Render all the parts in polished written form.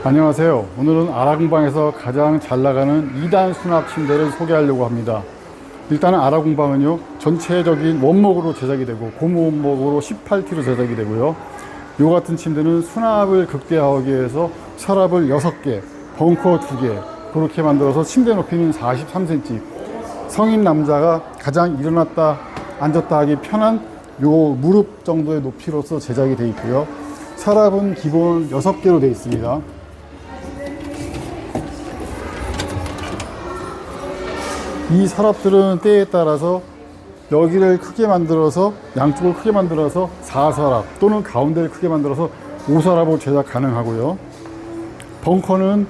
안녕하세요. 오늘은 아라공방에서 가장 잘 나가는 2단 수납 침대를 소개하려고 합니다. 일단은 아라공방은요, 전체적인 원목으로 제작이 되고 고무 원목으로 18T로 제작이 되고요. 요 같은 침대는 수납을 극대화하기 위해서 서랍을 6개, 벙커 2개 그렇게 만들어서 침대 높이는 43cm, 성인 남자가 가장 일어났다 앉았다 하기 편한 요 무릎 정도의 높이로서 제작이 되어 있고요. 서랍은 기본 6개로 되어 있습니다. 이 서랍들은 때에 따라서 여기를 크게 만들어서 양쪽을 크게 만들어서 4서랍 또는 가운데를 크게 만들어서 5서랍으로 제작 가능하고요. 벙커는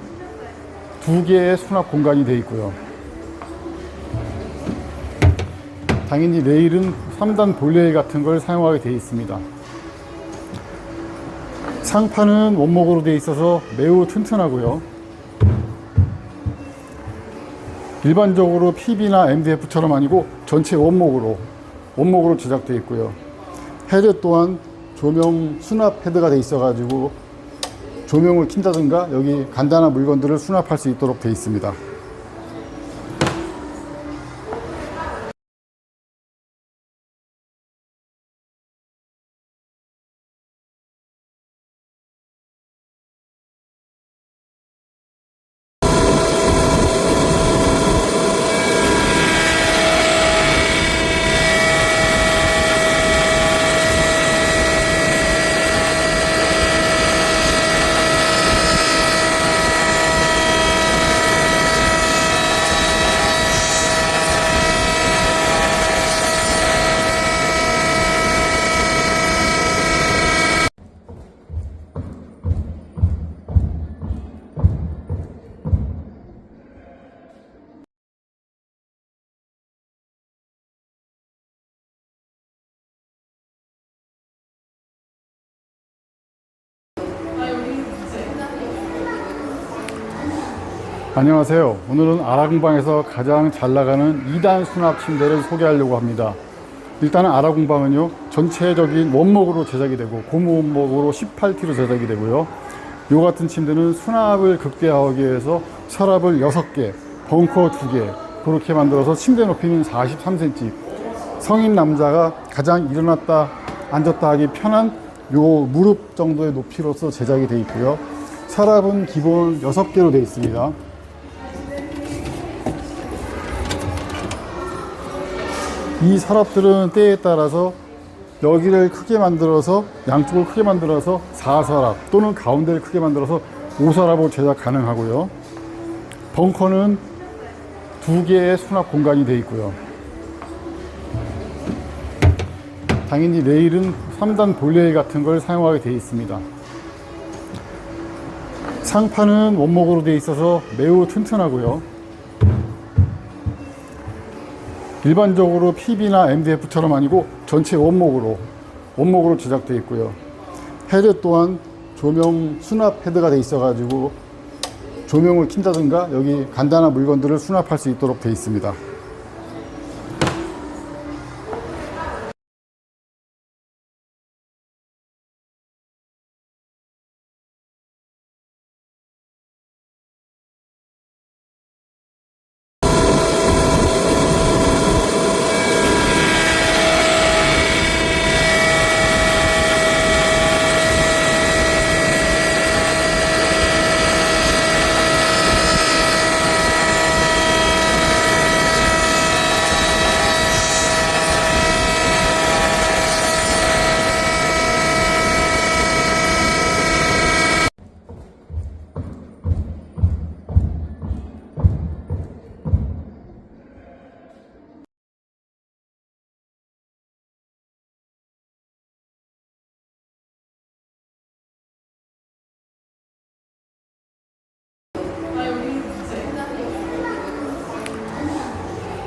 2개의 수납 공간이 되어 있고요. 당연히 레일은 3단 볼레일 같은 걸 사용하게 되어 있습니다. 상판은 원목으로 되어 있어서 매우 튼튼하고요. 일반적으로 PB나 MDF처럼 아니고 전체 원목으로 제작되어 있고요. 헤드 또한 조명 수납 헤드가 되어 있어 가지고 조명을 킨다든가 여기 간단한 물건들을 수납할 수 있도록 되어 있습니다. 안녕하세요. 오늘은 아라공방에서 가장 잘 나가는 2단 수납 침대를 소개하려고 합니다. 일단은 아라공방은요, 전체적인 원목으로 제작이 되고 고무 원목으로 18T로 제작이 되고요. 요 같은 침대는 수납을 극대화하기 위해서 서랍을 6개, 벙커 2개 그렇게 만들어서 침대 높이는 43cm, 성인 남자가 가장 일어났다 앉았다 하기 편한 요 무릎 정도의 높이로서 제작이 되어 있고요. 서랍은 기본 6개로 되어 있습니다. 이 서랍들은 때에 따라서 여기를 크게 만들어서 양쪽을 크게 만들어서 4서랍 또는 가운데를 크게 만들어서 5서랍으로 제작 가능하고요. 벙커는 2개의 수납 공간이 되어 있고요. 당연히 레일은 3단 볼레일 같은 걸 사용하게 되어 있습니다. 상판은 원목으로 되어 있어서 매우 튼튼하고요. 일반적으로 PB나 MDF처럼 아니고 전체 원목으로 제작되어 있고요. 헤드 또한 조명 수납 헤드가 되어 있어 가지고 조명을 킨다든가 여기 간단한 물건들을 수납할 수 있도록 되어 있습니다.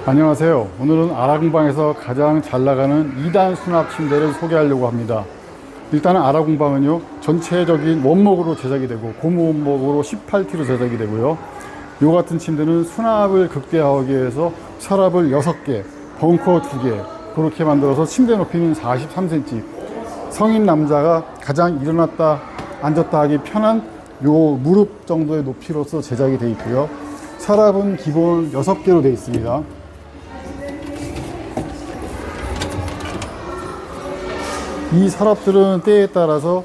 안녕하세요. 오늘은 아라공방에서 가장 잘 나가는 2단 수납 침대를 소개하려고 합니다. 일단은 아라공방은요, 전체적인 원목으로 제작이 되고 고무 원목으로 18T로 제작이 되고요. 요 같은 침대는 수납을 극대화하기 위해서 서랍을 6개, 벙커 2개 그렇게 만들어서 침대 높이는 43cm, 성인 남자가 가장 일어났다 앉았다 하기 편한 요 무릎 정도의 높이로서 제작이 되어 있고요. 서랍은 기본 6개로 되어 있습니다. 이 서랍들은 때에 따라서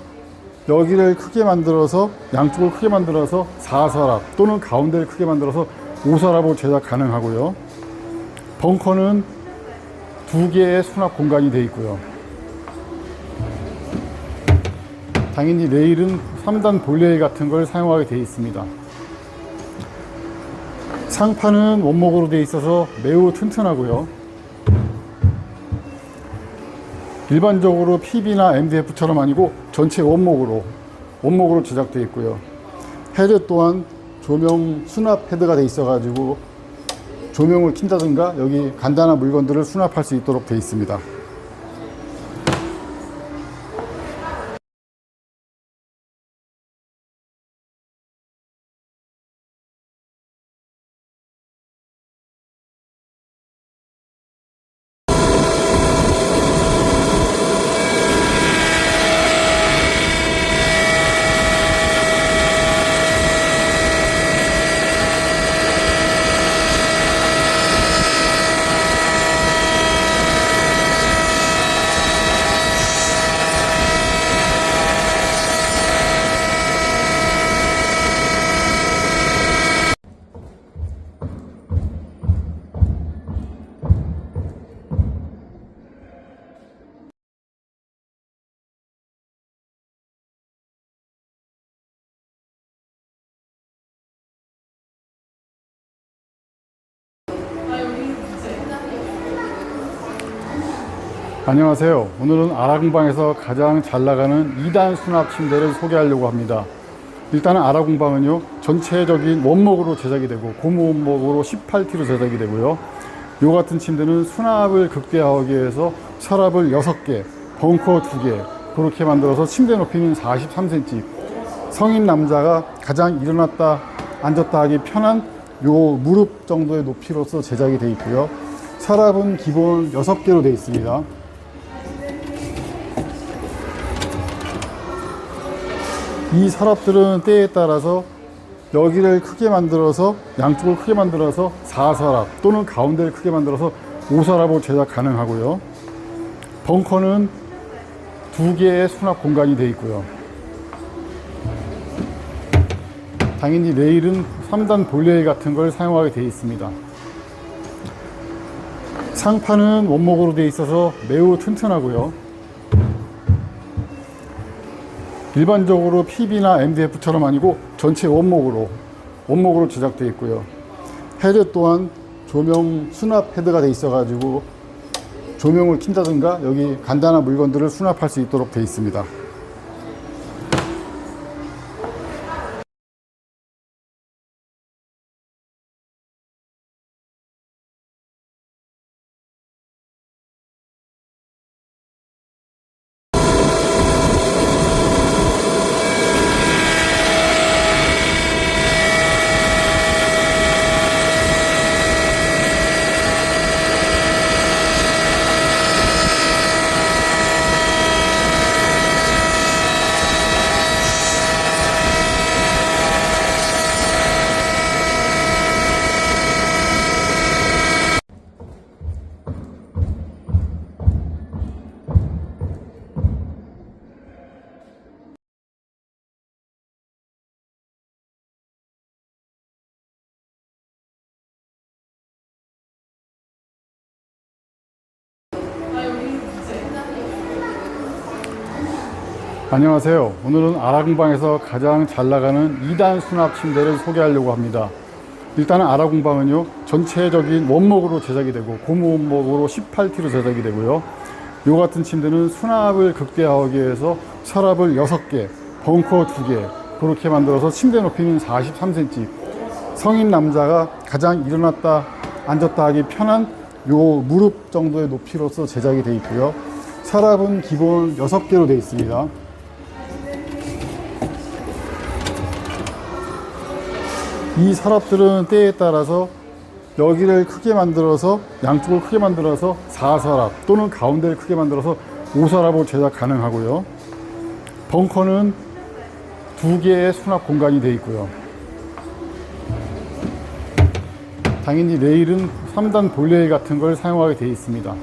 여기를 크게 만들어서 양쪽을 크게 만들어서 4서랍 또는 가운데를 크게 만들어서 5서랍으로 제작 가능하고요. 벙커는 2개의 수납 공간이 되어 있고요. 당연히 레일은 3단 볼레일 같은 걸 사용하게 되어 있습니다. 상판은 원목으로 되어 있어서 매우 튼튼하고요. 일반적으로 PB나 MDF처럼 아니고 전체 원목으로 제작되어 있고요. 헤드 또한 조명 수납 헤드가 되어 있어 가지고 조명을 킨다든가 여기 간단한 물건들을 수납할 수 있도록 되어 있습니다. 안녕하세요. 오늘은 아라공방에서 가장 잘 나가는 2단 수납 침대를 소개하려고 합니다. 일단은 아라공방은요, 전체적인 원목으로 제작이 되고 고무 원목으로 18T로 제작이 되고요. 요 같은 침대는 수납을 극대화하기 위해서 서랍을 6개, 벙커 2개 그렇게 만들어서 침대 높이는 43cm, 성인 남자가 가장 일어났다 앉았다 하기 편한 요 무릎 정도의 높이로서 제작이 되어 있고요. 서랍은 기본 6개로 되어 있습니다. 이 서랍들은 때에 따라서 여기를 크게 만들어서 양쪽을 크게 만들어서 4서랍 또는 가운데를 크게 만들어서 5서랍으로 제작 가능하고요. 벙커는 2개의 수납 공간이 되어 있고요. 당연히 레일은 3단 볼레일 같은 걸 사용하게 되어 있습니다. 상판은 원목으로 되어 있어서 매우 튼튼하고요. 일반적으로 PB나 MDF처럼 아니고 전체 원목으로 제작되어 있고요. 헤드 또한 조명 수납 헤드가 되어 있어 가지고 조명을 킨다든가 여기 간단한 물건들을 수납할 수 있도록 되어 있습니다. 안녕하세요. 오늘은 아라공방에서 가장 잘 나가는 2단 수납 침대를 소개하려고 합니다. 일단은 아라공방은요, 전체적인 원목으로 제작이 되고 고무 원목으로 18T로 제작이 되고요. 요 같은 침대는 수납을 극대화하기 위해서 서랍을 6개, 벙커 2개 그렇게 만들어서 침대 높이는 43cm, 성인 남자가 가장 일어났다 앉았다 하기 편한 요 무릎 정도의 높이로서 제작이 되어 있고요. 서랍은 기본 6개로 되어 있습니다. 이 서랍들은 때에 따라서 여기를 크게 만들어서 양쪽을 크게 만들어서 4서랍 또는 가운데를 크게 만들어서 5서랍으로 제작 가능하고요. 벙커는 두 개의 수납 공간이 되어 있고요. 당연히 레일은 3단 볼레일 같은 걸 사용하게 되어 있습니다.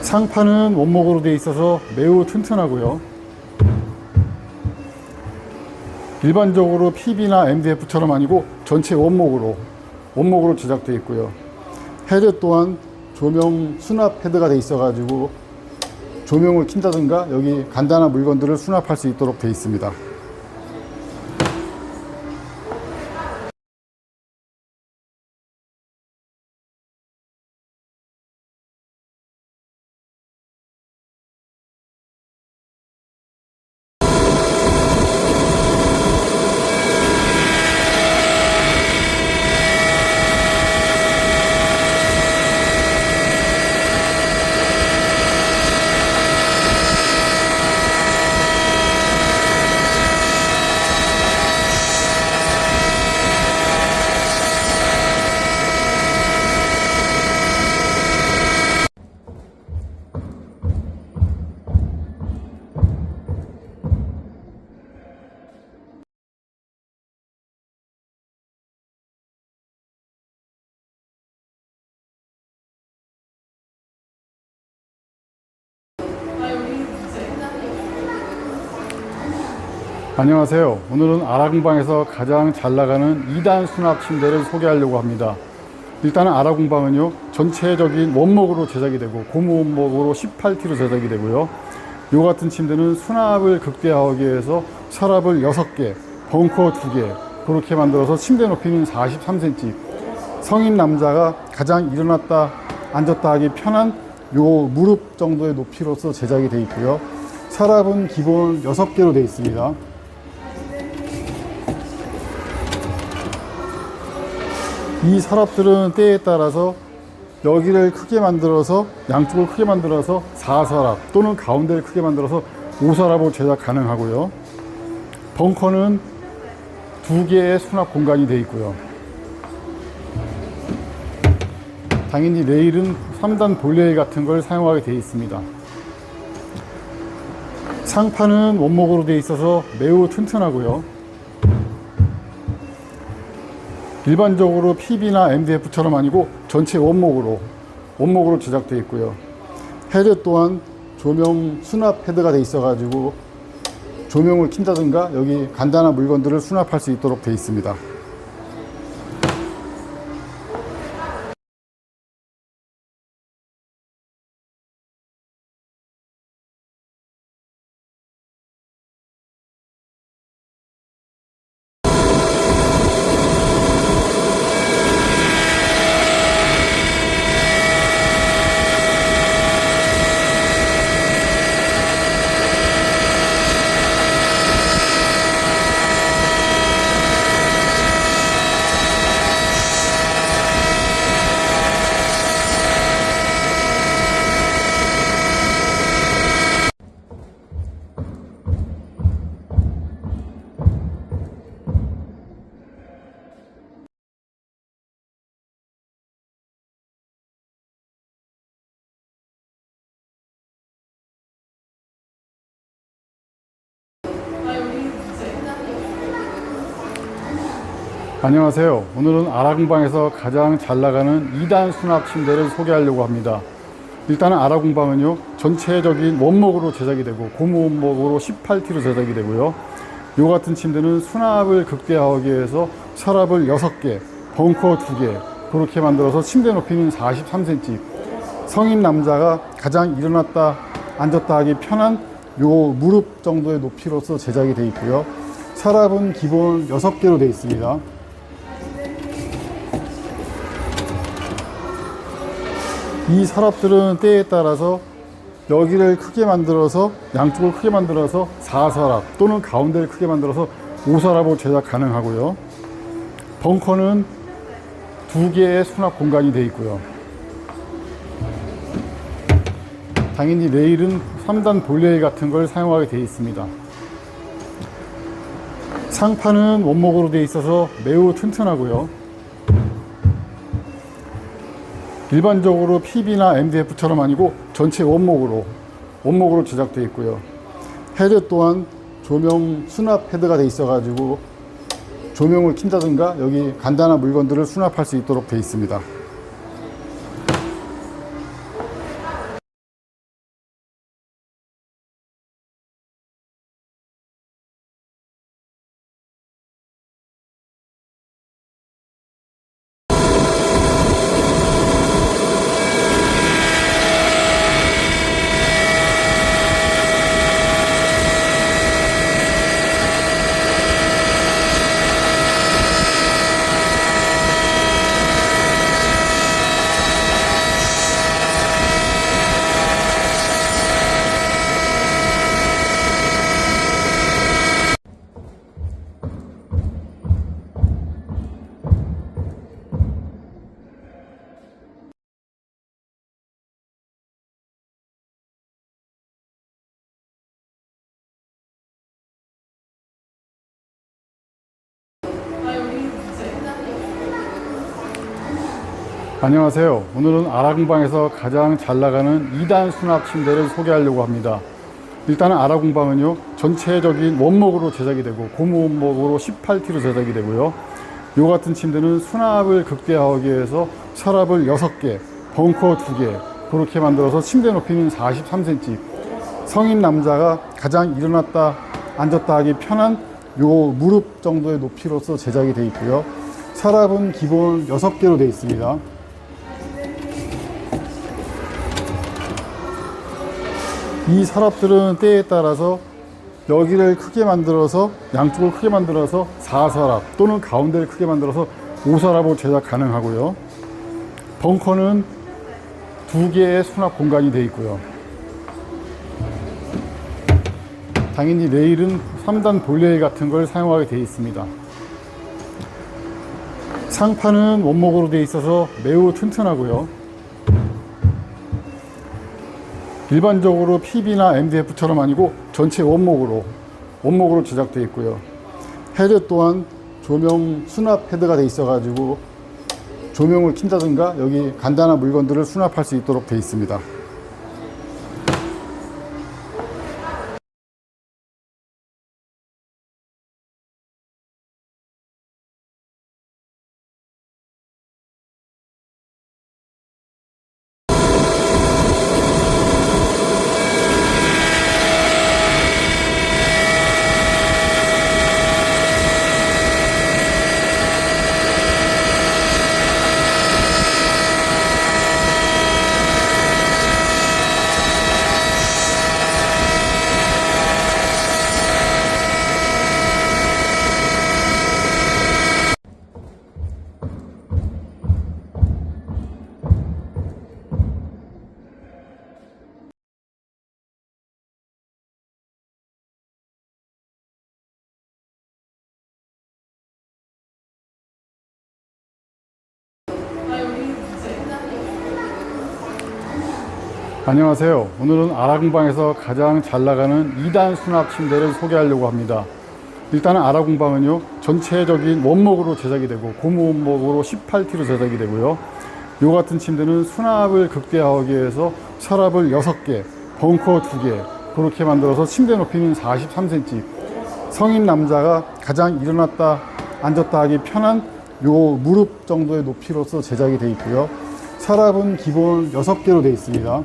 상판은 원목으로 되어 있어서 매우 튼튼하고요. 일반적으로 PB나 MDF처럼 아니고 전체 원목으로 제작되어 있고요. 헤드 또한 조명 수납 헤드가 되어 있어 가지고 조명을 킨다든가 여기 간단한 물건들을 수납할 수 있도록 되어 있습니다. 안녕하세요. 오늘은 아라공방에서 가장 잘 나가는 2단 수납 침대를 소개하려고 합니다. 일단은 아라공방은요, 전체적인 원목으로 제작이 되고 고무 원목으로 18T로 제작이 되고요. 이 같은 침대는 수납을 극대화하기 위해서 서랍을 6개, 벙커 2개 그렇게 만들어서 침대 높이는 43cm, 성인 남자가 가장 일어났다 앉았다 하기 편한 요 무릎 정도의 높이로서 제작이 되어 있고요. 서랍은 기본 6개로 되어 있습니다. 이 서랍들은 때에 따라서 여기를 크게 만들어서 양쪽을 크게 만들어서 4서랍 또는 가운데를 크게 만들어서 5서랍으로 제작 가능하고요. 벙커는 2개의 수납 공간이 되어 있고요. 당연히 레일은 3단 볼레일 같은 걸 사용하게 되어 있습니다. 상판은 원목으로 되어 있어서 매우 튼튼하고요. 일반적으로 PB나 MDF처럼 아니고 전체 원목으로 제작되어 있고요. 헤드 또한 조명 수납 헤드가 되어 있어 가지고 조명을 킨다든가 여기 간단한 물건들을 수납할 수 있도록 되어 있습니다. 안녕하세요. 오늘은 아라공방에서 가장 잘 나가는 2단 수납 침대를 소개하려고 합니다. 일단은 아라공방은요, 전체적인 원목으로 제작이 되고 고무 원목으로 18T로 제작이 되고요. 이 같은 침대는 수납을 극대화하기 위해서 서랍을 6개, 벙커 2개 그렇게 만들어서 침대 높이는 43cm, 성인 남자가 가장 일어났다 앉았다 하기 편한 요 무릎 정도의 높이로서 제작이 되어 있고요. 서랍은 기본 6개로 되어 있습니다. 이 서랍들은 때에 따라서 여기를 크게 만들어서 양쪽을 크게 만들어서 4서랍 또는 가운데를 크게 만들어서 5서랍으로 제작 가능하고요. 벙커는 2개의 수납 공간이 되어 있고요. 당연히 레일은 3단 볼레일 같은 걸 사용하게 되어 있습니다. 상판은 원목으로 되어 있어서 매우 튼튼하고요. 일반적으로 PB나 MDF처럼 아니고 전체 원목으로 제작되어 있고요. 헤드 또한 조명 수납 패드가 돼 있어 가지고 조명을 킨다든가 여기 간단한 물건들을 수납할 수 있도록 되어 있습니다. 안녕하세요. 오늘은 아라공방에서 가장 잘 나가는 2단 수납 침대를 소개하려고 합니다. 일단은 아라공방은요, 전체적인 원목으로 제작이 되고 고무 원목으로 18T로 제작이 되고요. 요 같은 침대는 수납을 극대화하기 위해서 서랍을 6개, 벙커 2개 그렇게 만들어서 침대 높이는 43cm, 성인 남자가 가장 일어났다 앉았다 하기 편한 요 무릎 정도의 높이로서 제작이 되어 있고요. 서랍은 기본 6개로 되어 있습니다. 이 서랍들은 때에 따라서 여기를 크게 만들어서 양쪽을 크게 만들어서 4서랍 또는 가운데를 크게 만들어서 5서랍으로 제작 가능하고요. 벙커는 2개의 수납 공간이 되어 있고요. 당연히 레일은 3단 볼레일 같은 걸 사용하게 되어 있습니다. 상판은 원목으로 되어 있어서 매우 튼튼하고요. 일반적으로 PB나 MDF처럼 아니고 전체 원목으로 제작되어 있고요. 헤드 또한 조명 수납 패드가 되어 있어 가지고 조명을 킨다든가 여기 간단한 물건들을 수납할 수 있도록 되어 있습니다. 안녕하세요. 오늘은 아라공방에서 가장 잘 나가는 2단 수납 침대를 소개하려고 합니다. 일단은 아라공방은요, 전체적인 원목으로 제작이 되고 고무 원목으로 18T로 제작이 되고요. 요 같은 침대는 수납을 극대화하기 위해서 서랍을 6개, 벙커 2개 그렇게 만들어서 침대 높이는 43cm, 성인 남자가 가장 일어났다 앉았다 하기 편한 요 무릎 정도의 높이로서 제작이 되어 있고요. 서랍은 기본 6개로 되어 있습니다.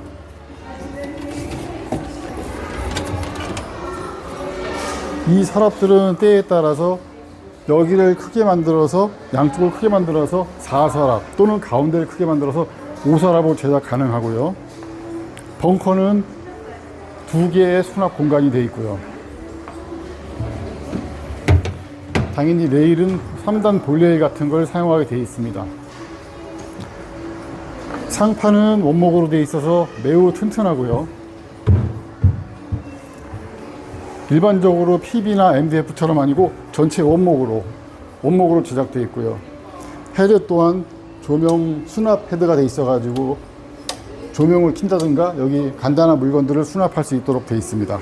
이 서랍들은 때에 따라서 여기를 크게 만들어서 양쪽을 크게 만들어서 4서랍 또는 가운데를 크게 만들어서 5서랍으로 제작 가능하고요. 벙커는 2개의 수납 공간이 되어 있고요. 당연히 레일은 3단 볼레일 같은 걸 사용하게 되어 있습니다. 상판은 원목으로 되어 있어서 매우 튼튼하고요. 일반적으로 PB나 MDF처럼 아니고 전체 원목으로 제작되어 있고요. 헤드 또한 조명 수납 패드가 되어 있어 가지고 조명을 킨다든가 여기 간단한 물건들을 수납할 수 있도록 되어 있습니다.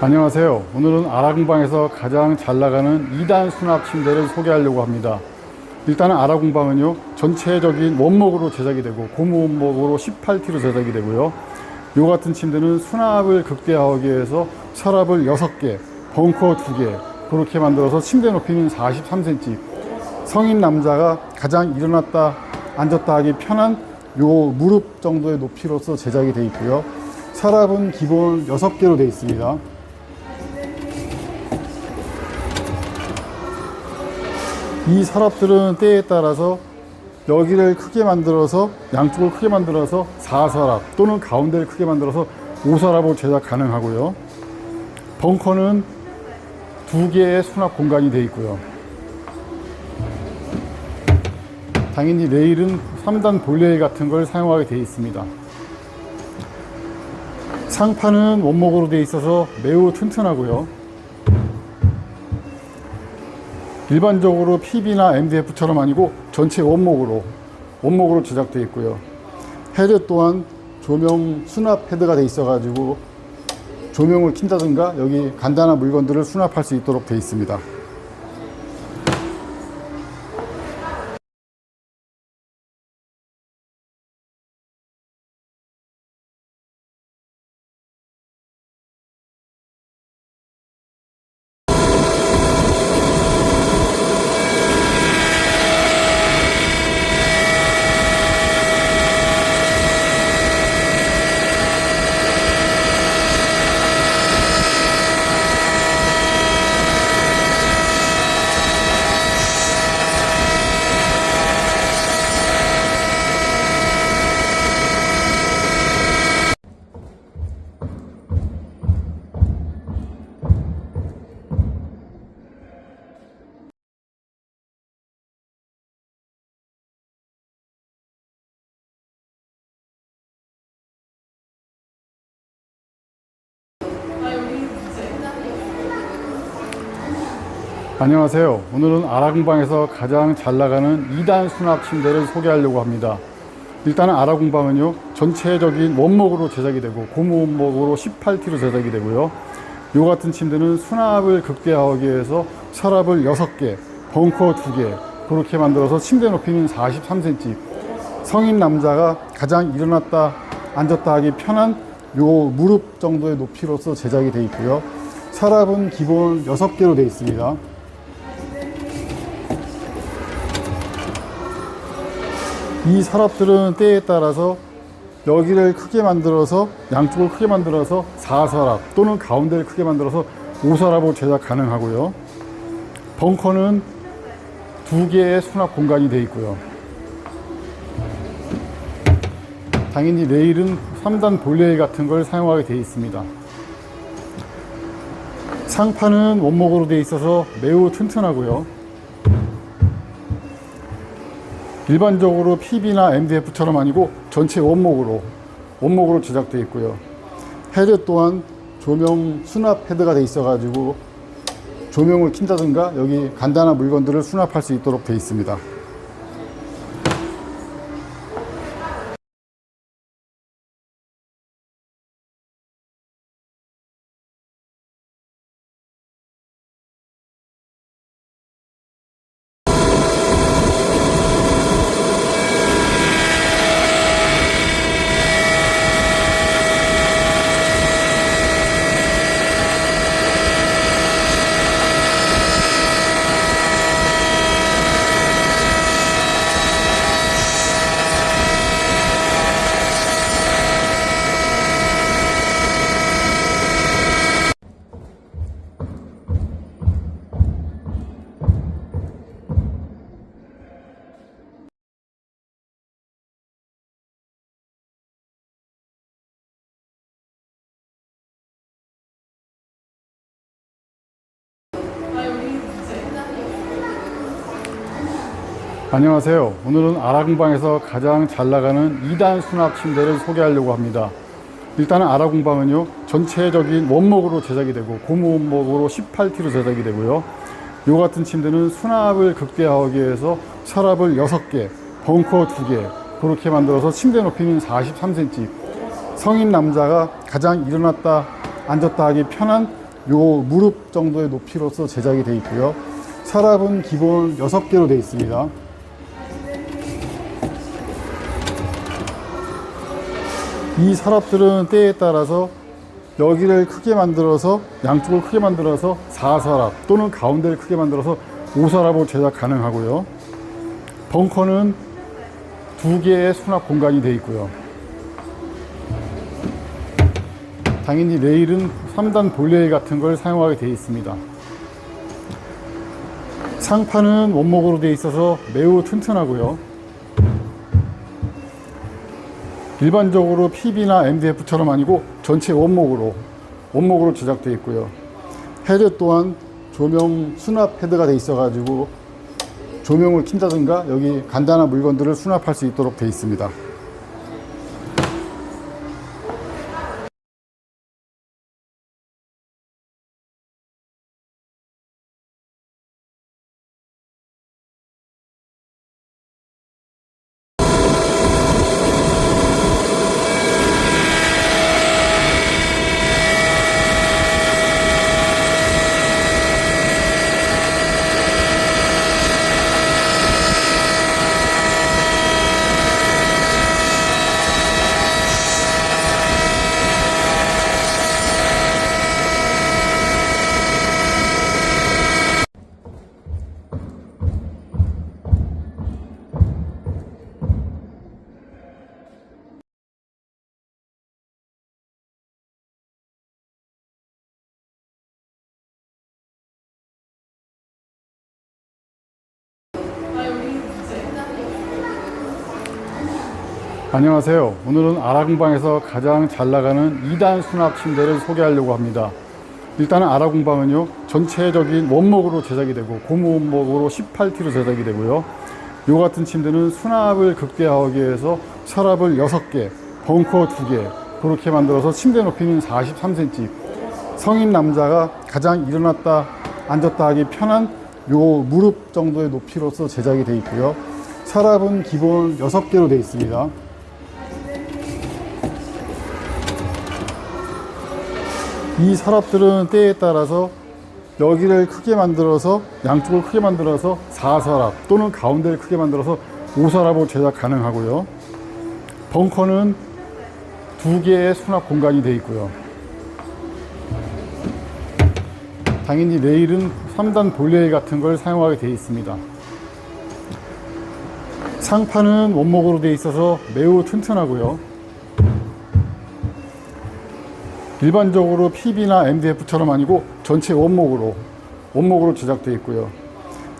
안녕하세요. 오늘은 아라공방에서 가장 잘 나가는 2단 수납 침대를 소개하려고 합니다. 일단은 아라공방은요, 전체적인 원목으로 제작이 되고 고무 원목으로 18T로 제작이 되고요. 요 같은 침대는 수납을 극대화하기 위해서 서랍을 6개, 벙커 2개 그렇게 만들어서 침대 높이는 43cm, 성인 남자가 가장 일어났다 앉았다 하기 편한 요 무릎 정도의 높이로서 제작이 되어 있고요. 서랍은 기본 6개로 되어 있습니다. 이 서랍들은 때에 따라서 여기를 크게 만들어서 양쪽을 크게 만들어서 4서랍 또는 가운데를 크게 만들어서 5서랍으로 제작 가능하고요. 벙커는 2개의 수납 공간이 되어 있고요. 당연히 레일은 3단 볼레일 같은 걸 사용하게 되어 있습니다. 상판은 원목으로 되어 있어서 매우 튼튼하고요. 일반적으로 PB나 MDF처럼 아니고 전체 원목으로 제작되어 있고요. 헤드 또한 조명 수납 헤드가 되어 있어 가지고 조명을 킨다든가 여기 간단한 물건들을 수납할 수 있도록 되어 있습니다. 안녕하세요. 오늘은 아라공방에서 가장 잘 나가는 2단 수납 침대를 소개하려고 합니다. 일단은 아라공방은요, 전체적인 원목으로 제작이 되고 고무 원목으로 18T로 제작이 되고요. 요 같은 침대는 수납을 극대화하기 위해서 서랍을 6개, 벙커 2개 그렇게 만들어서 침대 높이는 43cm, 성인 남자가 가장 일어났다 앉았다 하기 편한 요 무릎 정도의 높이로서 제작이 되어 있고요. 서랍은 기본 6개로 되어 있습니다. 이 서랍들은 때에 따라서 여기를 크게 만들어서 양쪽을 크게 만들어서 4서랍 또는 가운데를 크게 만들어서 5서랍으로 제작 가능하고요. 벙커는 2개의 수납 공간이 되어 있고요. 당연히 레일은 3단 볼레일 같은 걸 사용하게 되어 있습니다. 상판은 원목으로 되어 있어서 매우 튼튼하고요. 일반적으로 PB나 MDF처럼 아니고 전체 원목으로 제작되어 있고요. 헤드 또한 조명 수납 헤드가 되어 있어 가지고 조명을 킨다든가 여기 간단한 물건들을 수납할 수 있도록 되어 있습니다. 안녕하세요. 오늘은 아라공방에서 가장 잘 나가는 2단 수납 침대를 소개하려고 합니다. 일단은 아라공방은요, 전체적인 원목으로 제작이 되고 고무 원목으로 18T로 제작이 되고요. 요 같은 침대는 수납을 극대화하기 위해서 서랍을 6개, 벙커 2개 그렇게 만들어서 침대 높이는 43cm, 성인 남자가 가장 일어났다 앉았다 하기 편한 요 무릎 정도의 높이로서 제작이 되어 있고요. 서랍은 기본 6개로 되어 있습니다. 이 서랍들은 때에 따라서 여기를 크게 만들어서 양쪽을 크게 만들어서 4서랍 또는 가운데를 크게 만들어서 5서랍으로 제작 가능하고요. 벙커는 2개의 수납 공간이 되어 있고요. 당연히 레일은 3단 볼레일 같은 걸 사용하게 되어 있습니다. 상판은 원목으로 되어 있어서 매우 튼튼하고요. 일반적으로 PB나 MDF처럼 아니고 전체 원목으로 제작되어 있고요. 헤드 또한 조명 수납 헤드가 되어 있어 가지고 조명을 킨다든가 여기 간단한 물건들을 수납할 수 있도록 되어 있습니다. 안녕하세요. 오늘은 아라공방에서 가장 잘 나가는 2단 수납 침대를 소개하려고 합니다. 일단은 아라공방은요, 전체적인 원목으로 제작이 되고 고무 원목으로 18T로 제작이 되고요. 요 같은 침대는 수납을 극대화하기 위해서 서랍을 6개, 벙커 2개 그렇게 만들어서 침대 높이는 43cm, 성인 남자가 가장 일어났다 앉았다 하기 편한 요 무릎 정도의 높이로서 제작이 되어 있고요. 서랍은 기본 6개로 되어 있습니다. 이 서랍들은 때에 따라서 여기를 크게 만들어서 양쪽을 크게 만들어서 4서랍 또는 가운데를 크게 만들어서 5서랍으로 제작 가능하고요. 벙커는 2개의 수납 공간이 되어 있고요. 당연히 레일은 3단 볼레일 같은 걸 사용하게 되어 있습니다. 상판은 원목으로 되어 있어서 매우 튼튼하고요. 일반적으로 PB나 MDF처럼 아니고 전체 원목으로 제작되어 있고요.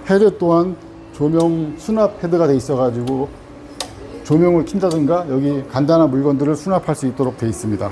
헤드 또한 조명 수납 헤드가 되어 있어 가지고 조명을 킨다든가 여기 간단한 물건들을 수납할 수 있도록 되어 있습니다.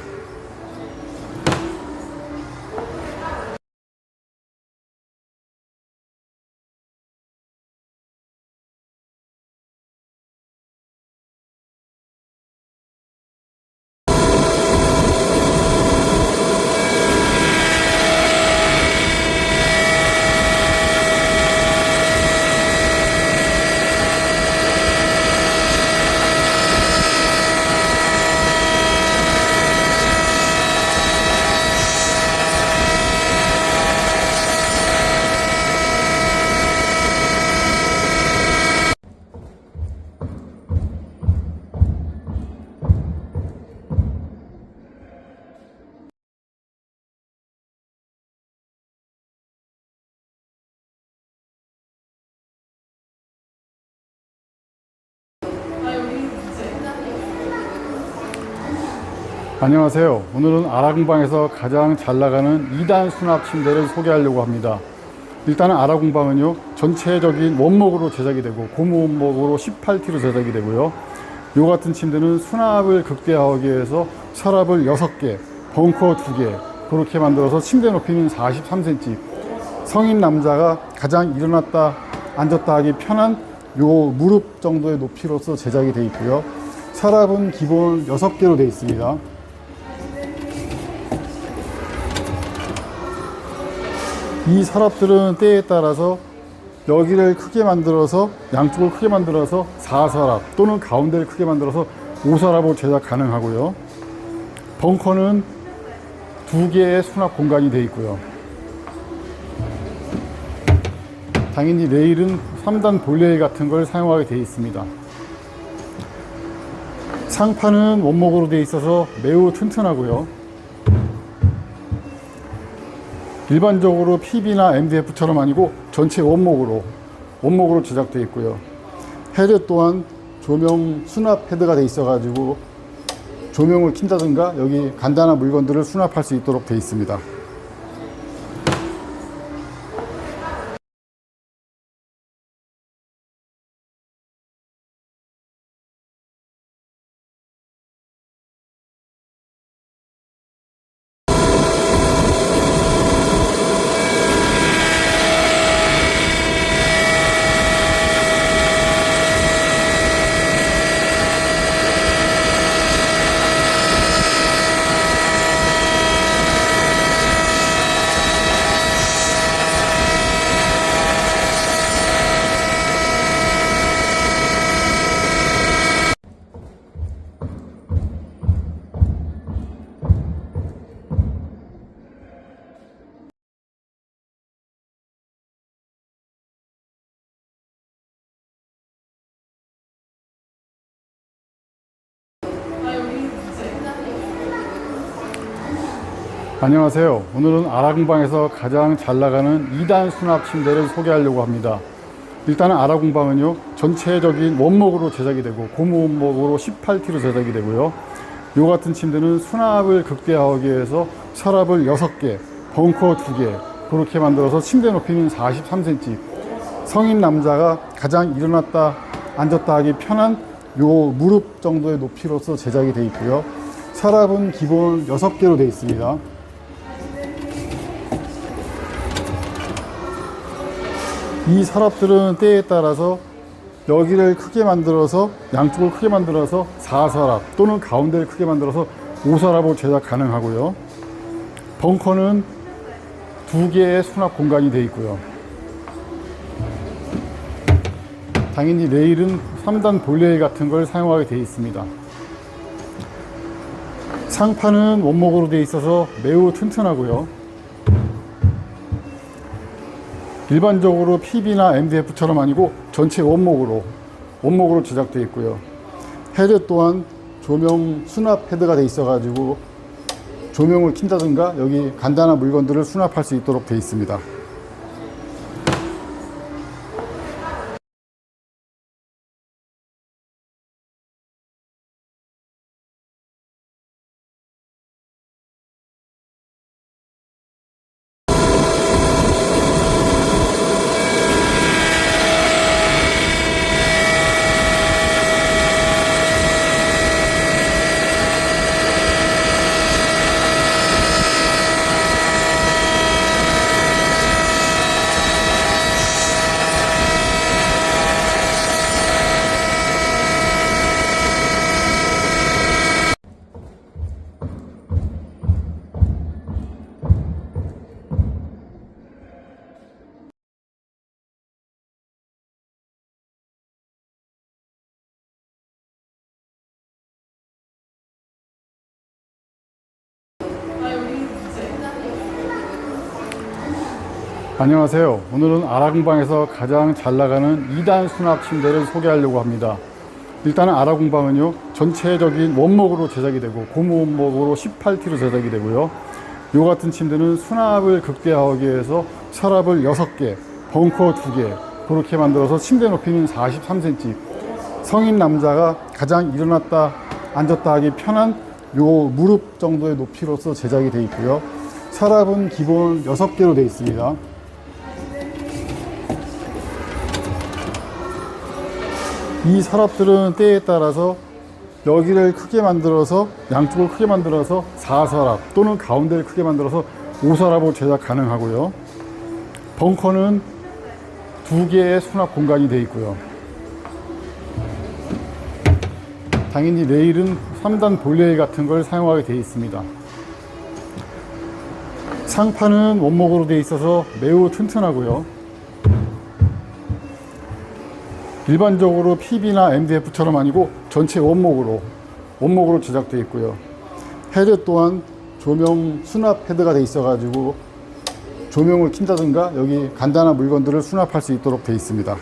안녕하세요. 오늘은 아라공방에서 가장 잘 나가는 2단 수납 침대를 소개하려고 합니다. 일단은 아라공방은요, 전체적인 원목으로 제작이 되고 고무 원목으로 18T로 제작이 되고요. 요 같은 침대는 수납을 극대화하기 위해서 서랍을 6개, 벙커 2개 그렇게 만들어서 침대 높이는 43cm, 성인 남자가 가장 일어났다 앉았다 하기 편한 요 무릎 정도의 높이로서 제작이 되어 있고요. 서랍은 기본 6개로 되어 있습니다. 이 서랍들은 때에 따라서 여기를 크게 만들어서 양쪽을 크게 만들어서 4서랍 또는 가운데를 크게 만들어서 5서랍으로 제작 가능하고요. 벙커는 2개의 수납 공간이 되어 있고요. 당연히 레일은 3단 볼레일 같은 걸 사용하게 되어 있습니다. 상판은 원목으로 되어 있어서 매우 튼튼하고요. 일반적으로 PB나 MDF처럼 아니고 전체 원목으로 제작되어 있고요. 헤드 또한 조명 수납 헤드가 되어 있어 가지고 조명을 킨다든가 여기 간단한 물건들을 수납할 수 있도록 되어 있습니다. 안녕하세요. 오늘은 아라공방에서 가장 잘 나가는 2단 수납 침대를 소개하려고 합니다. 일단은 아라공방은요, 전체적인 원목으로 제작이 되고 고무 원목으로 18T로 제작이 되고요. 요 같은 침대는 수납을 극대화하기 위해서 서랍을 6개, 벙커 2개 그렇게 만들어서 침대 높이는 43cm, 성인 남자가 가장 일어났다 앉았다 하기 편한 요 무릎 정도의 높이로서 제작이 되어 있고요. 서랍은 기본 6개로 되어 있습니다. 이 서랍들은 때에 따라서 여기를 크게 만들어서 양쪽을 크게 만들어서 4서랍 또는 가운데를 크게 만들어서 5서랍으로 제작 가능하고요. 벙커는 2개의 수납 공간이 되어 있고요. 당연히 레일은 3단 볼레일 같은 걸 사용하게 되어 있습니다. 상판은 원목으로 되어 있어서 매우 튼튼하고요. 일반적으로 PB나 MDF처럼 아니고 전체 원목으로 제작되어 있고요. 헤드 또한 조명 수납 헤드가 되어 있어 가지고 조명을 킨다든가 여기 간단한 물건들을 수납할 수 있도록 되어 있습니다. 안녕하세요. 오늘은 아라공방에서 가장 잘 나가는 2단 수납 침대를 소개하려고 합니다. 일단은 아라공방은요, 전체적인 원목으로 제작이 되고 고무 원목으로 18T로 제작이 되고요. 요 같은 침대는 수납을 극대화하기 위해서 서랍을 6개, 벙커 2개 그렇게 만들어서 침대 높이는 43cm, 성인 남자가 가장 일어났다 앉았다 하기 편한 요 무릎 정도의 높이로서 제작이 되어 있고요. 서랍은 기본 6개로 되어 있습니다. 이 서랍들은 때에 따라서 여기를 크게 만들어서 양쪽을 크게 만들어서 4서랍 또는 가운데를 크게 만들어서 5서랍으로 제작 가능하고요. 벙커는 2개의 수납 공간이 되어 있고요. 당연히 레일은 3단 볼레일 같은 걸 사용하게 되어 있습니다. 상판은 원목으로 되어 있어서 매우 튼튼하고요. 일반적으로 PB나 MDF처럼 아니고 전체 원목으로 제작되어 있고요. 헤드 또한 조명 수납 헤드가 되어 있어 가지고 조명을 킨다든가 여기 간단한 물건들을 수납할 수 있도록 되어 있습니다.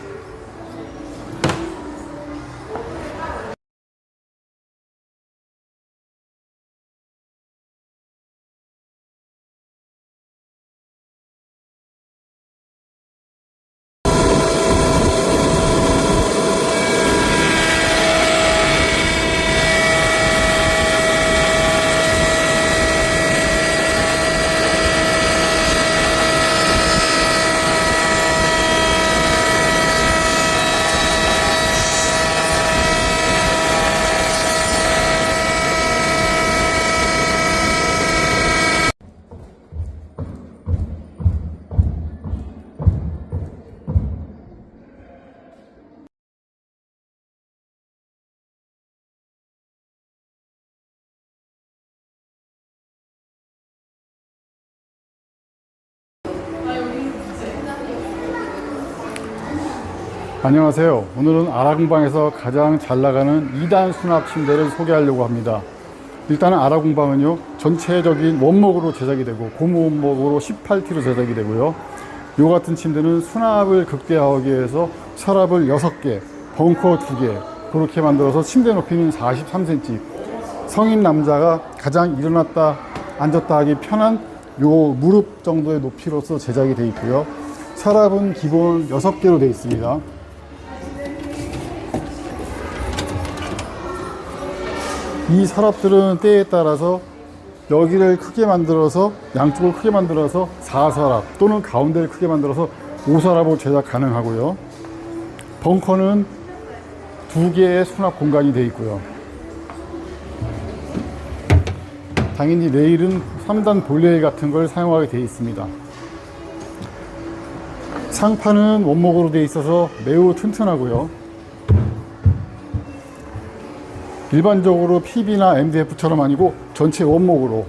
안녕하세요. 오늘은 아라공방에서 가장 잘 나가는 2단 수납 침대를 소개하려고 합니다. 일단은 아라공방은요, 전체적인 원목으로 제작이 되고 고무 원목으로 18T로 제작이 되고요. 이 같은 침대는 수납을 극대화하기 위해서 서랍을 6개, 벙커 2개 그렇게 만들어서 침대 높이는 43cm, 성인 남자가 가장 일어났다 앉았다 하기 편한 요 무릎 정도의 높이로서 제작이 되어 있고요. 서랍은 기본 6개로 되어 있습니다. 이 서랍들은 때에 따라서 여기를 크게 만들어서 양쪽을 크게 만들어서 4서랍 또는 가운데를 크게 만들어서 5서랍으로 제작 가능하고요. 벙커는 2개의 수납 공간이 되어 있고요. 당연히 레일은 3단 볼레일 같은 걸 사용하게 되어 있습니다. 상판은 원목으로 되어 있어서 매우 튼튼하고요. 일반적으로 PB나 MDF처럼 아니고 전체 원목으로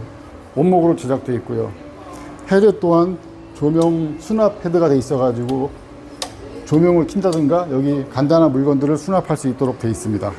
제작되어 있고요. 헤드 또한 조명 수납 헤드가 되어 있어 가지고 조명을 킨다든가 여기 간단한 물건들을 수납할 수 있도록 되어 있습니다.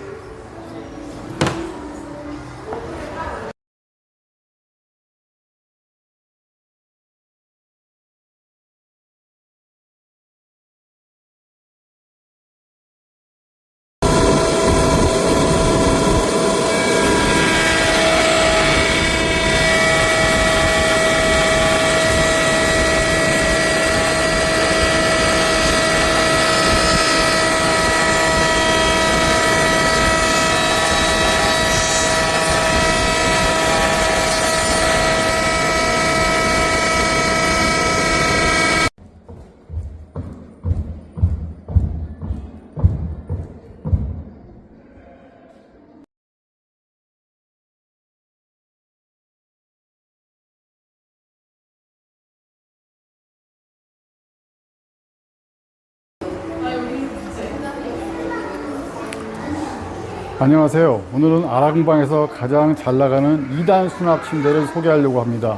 안녕하세요. 오늘은 아라공방에서 가장 잘 나가는 2단 수납 침대를 소개하려고 합니다.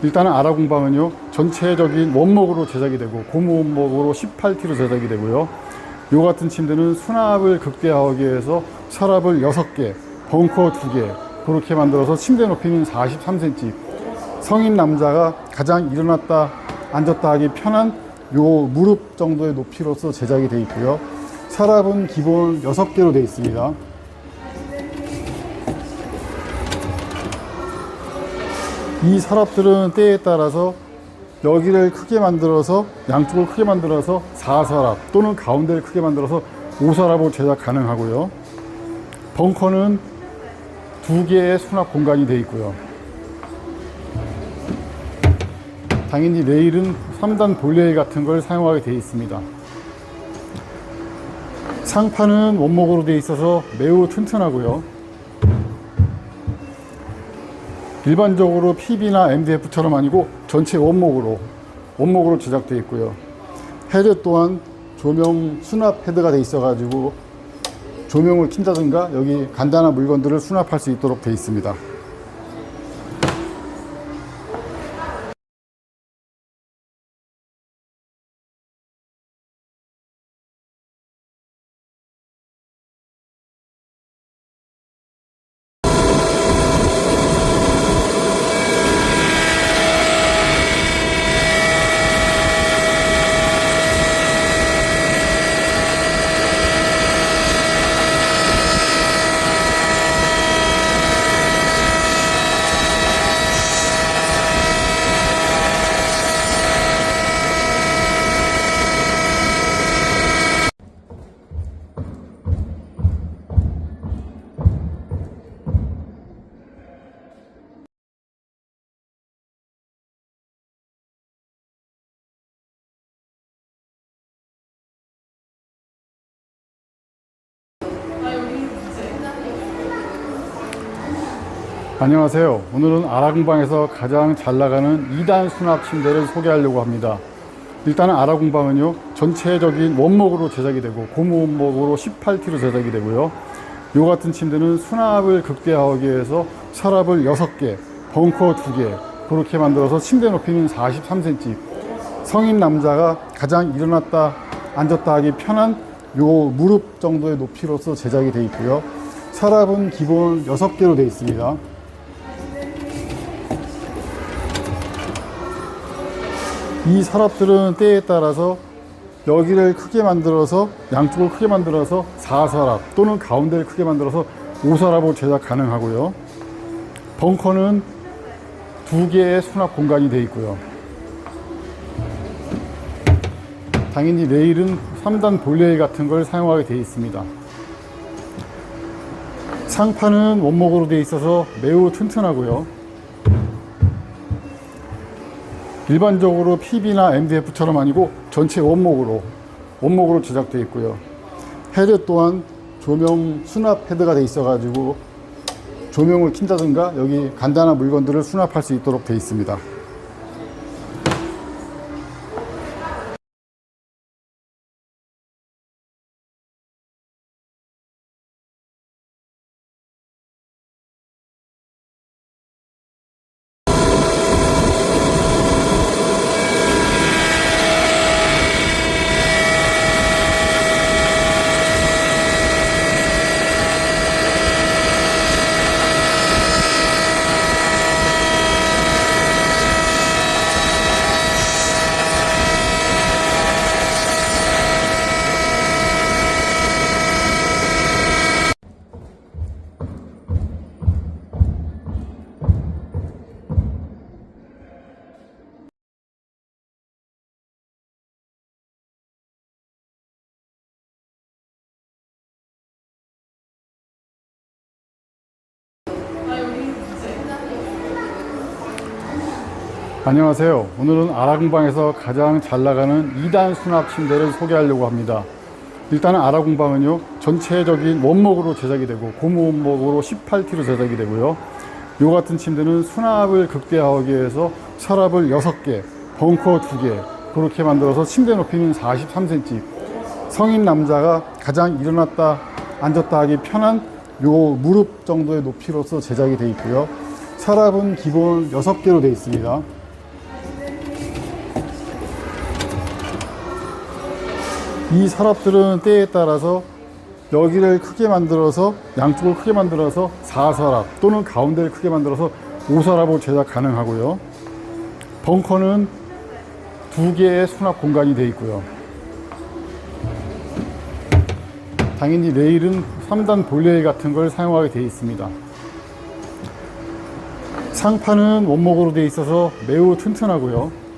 일단은 아라공방은요, 전체적인 원목으로 제작이 되고 고무 원목으로 18T로 제작이 되고요. 이 같은 침대는 수납을 극대화하기 위해서 서랍을 6개, 벙커 2개 그렇게 만들어서 침대 높이는 43cm, 성인 남자가 가장 일어났다 앉았다 하기 편한 요 무릎 정도의 높이로서 제작이 되어 있고요. 서랍은 기본 6개로 되어 있습니다. 이 서랍들은 때에 따라서 여기를 크게 만들어서 양쪽을 크게 만들어서 4서랍 또는 가운데를 크게 만들어서 5서랍으로 제작 가능하고요. 벙커는 2개의 수납 공간이 되어 있고요. 당연히 레일은 3단 볼레일 같은 걸 사용하게 되어 있습니다. 상판은 원목으로 되어 있어서 매우 튼튼하고요. 일반적으로 PB나 MDF처럼 아니고 전체 원목으로 제작되어 있고요. 헤드 또한 조명 수납 헤드가 되어 있어 가지고 조명을 킨다든가 여기 간단한 물건들을 수납할 수 있도록 되어 있습니다. 안녕하세요. 오늘은 아라공방에서 가장 잘 나가는 2단 수납 침대를 소개하려고 합니다. 일단은 아라공방은요, 전체적인 원목으로 제작이 되고 고무 원목으로 18T로 제작이 되고요. 이 같은 침대는 수납을 극대화하기 위해서 서랍을 6개, 벙커 2개 그렇게 만들어서 침대 높이는 43cm, 성인 남자가 가장 일어났다 앉았다 하기 편한 요 무릎 정도의 높이로서 제작이 되어 있고요. 서랍은 기본 6개로 되어 있습니다. 이 서랍들은 때에 따라서 여기를 크게 만들어서 양쪽을 크게 만들어서 4서랍 또는 가운데를 크게 만들어서 5서랍으로 제작 가능하고요. 벙커는 2개의 수납 공간이 되어 있고요. 당연히 레일은 3단 볼레일 같은 걸 사용하게 되어 있습니다. 상판은 원목으로 되어 있어서 매우 튼튼하고요. 일반적으로 PB나 MDF처럼 아니고 전체 원목으로 제작되어 있고요. 헤드 또한 조명 수납 헤드가 되어 있어 가지고 조명을 킨다든가 여기 간단한 물건들을 수납할 수 있도록 되어 있습니다. 안녕하세요. 오늘은 아라공방에서 가장 잘 나가는 2단 수납 침대를 소개하려고 합니다. 일단은 아라공방은요, 전체적인 원목으로 제작이 되고 고무 원목으로 18T로 제작이 되고요. 이 같은 침대는 수납을 극대화하기 위해서 서랍을 6개, 벙커 2개 그렇게 만들어서 침대 높이는 43cm, 성인 남자가 가장 일어났다 앉았다 하기 편한 요 무릎 정도의 높이로서 제작이 되어 있고요. 서랍은 기본 6개로 되어 있습니다. 이 서랍들은 때에 따라서 여기를 크게 만들어서 양쪽을 크게 만들어서 4서랍 또는 가운데를 크게 만들어서 5서랍으로 제작 가능하고요. 벙커는 2개의 수납 공간이 되어 있고요. 당연히 레일은 3단 볼레일 같은 걸 사용하게 되어 있습니다. 상판은 원목으로 되어 있어서 매우 튼튼하고요.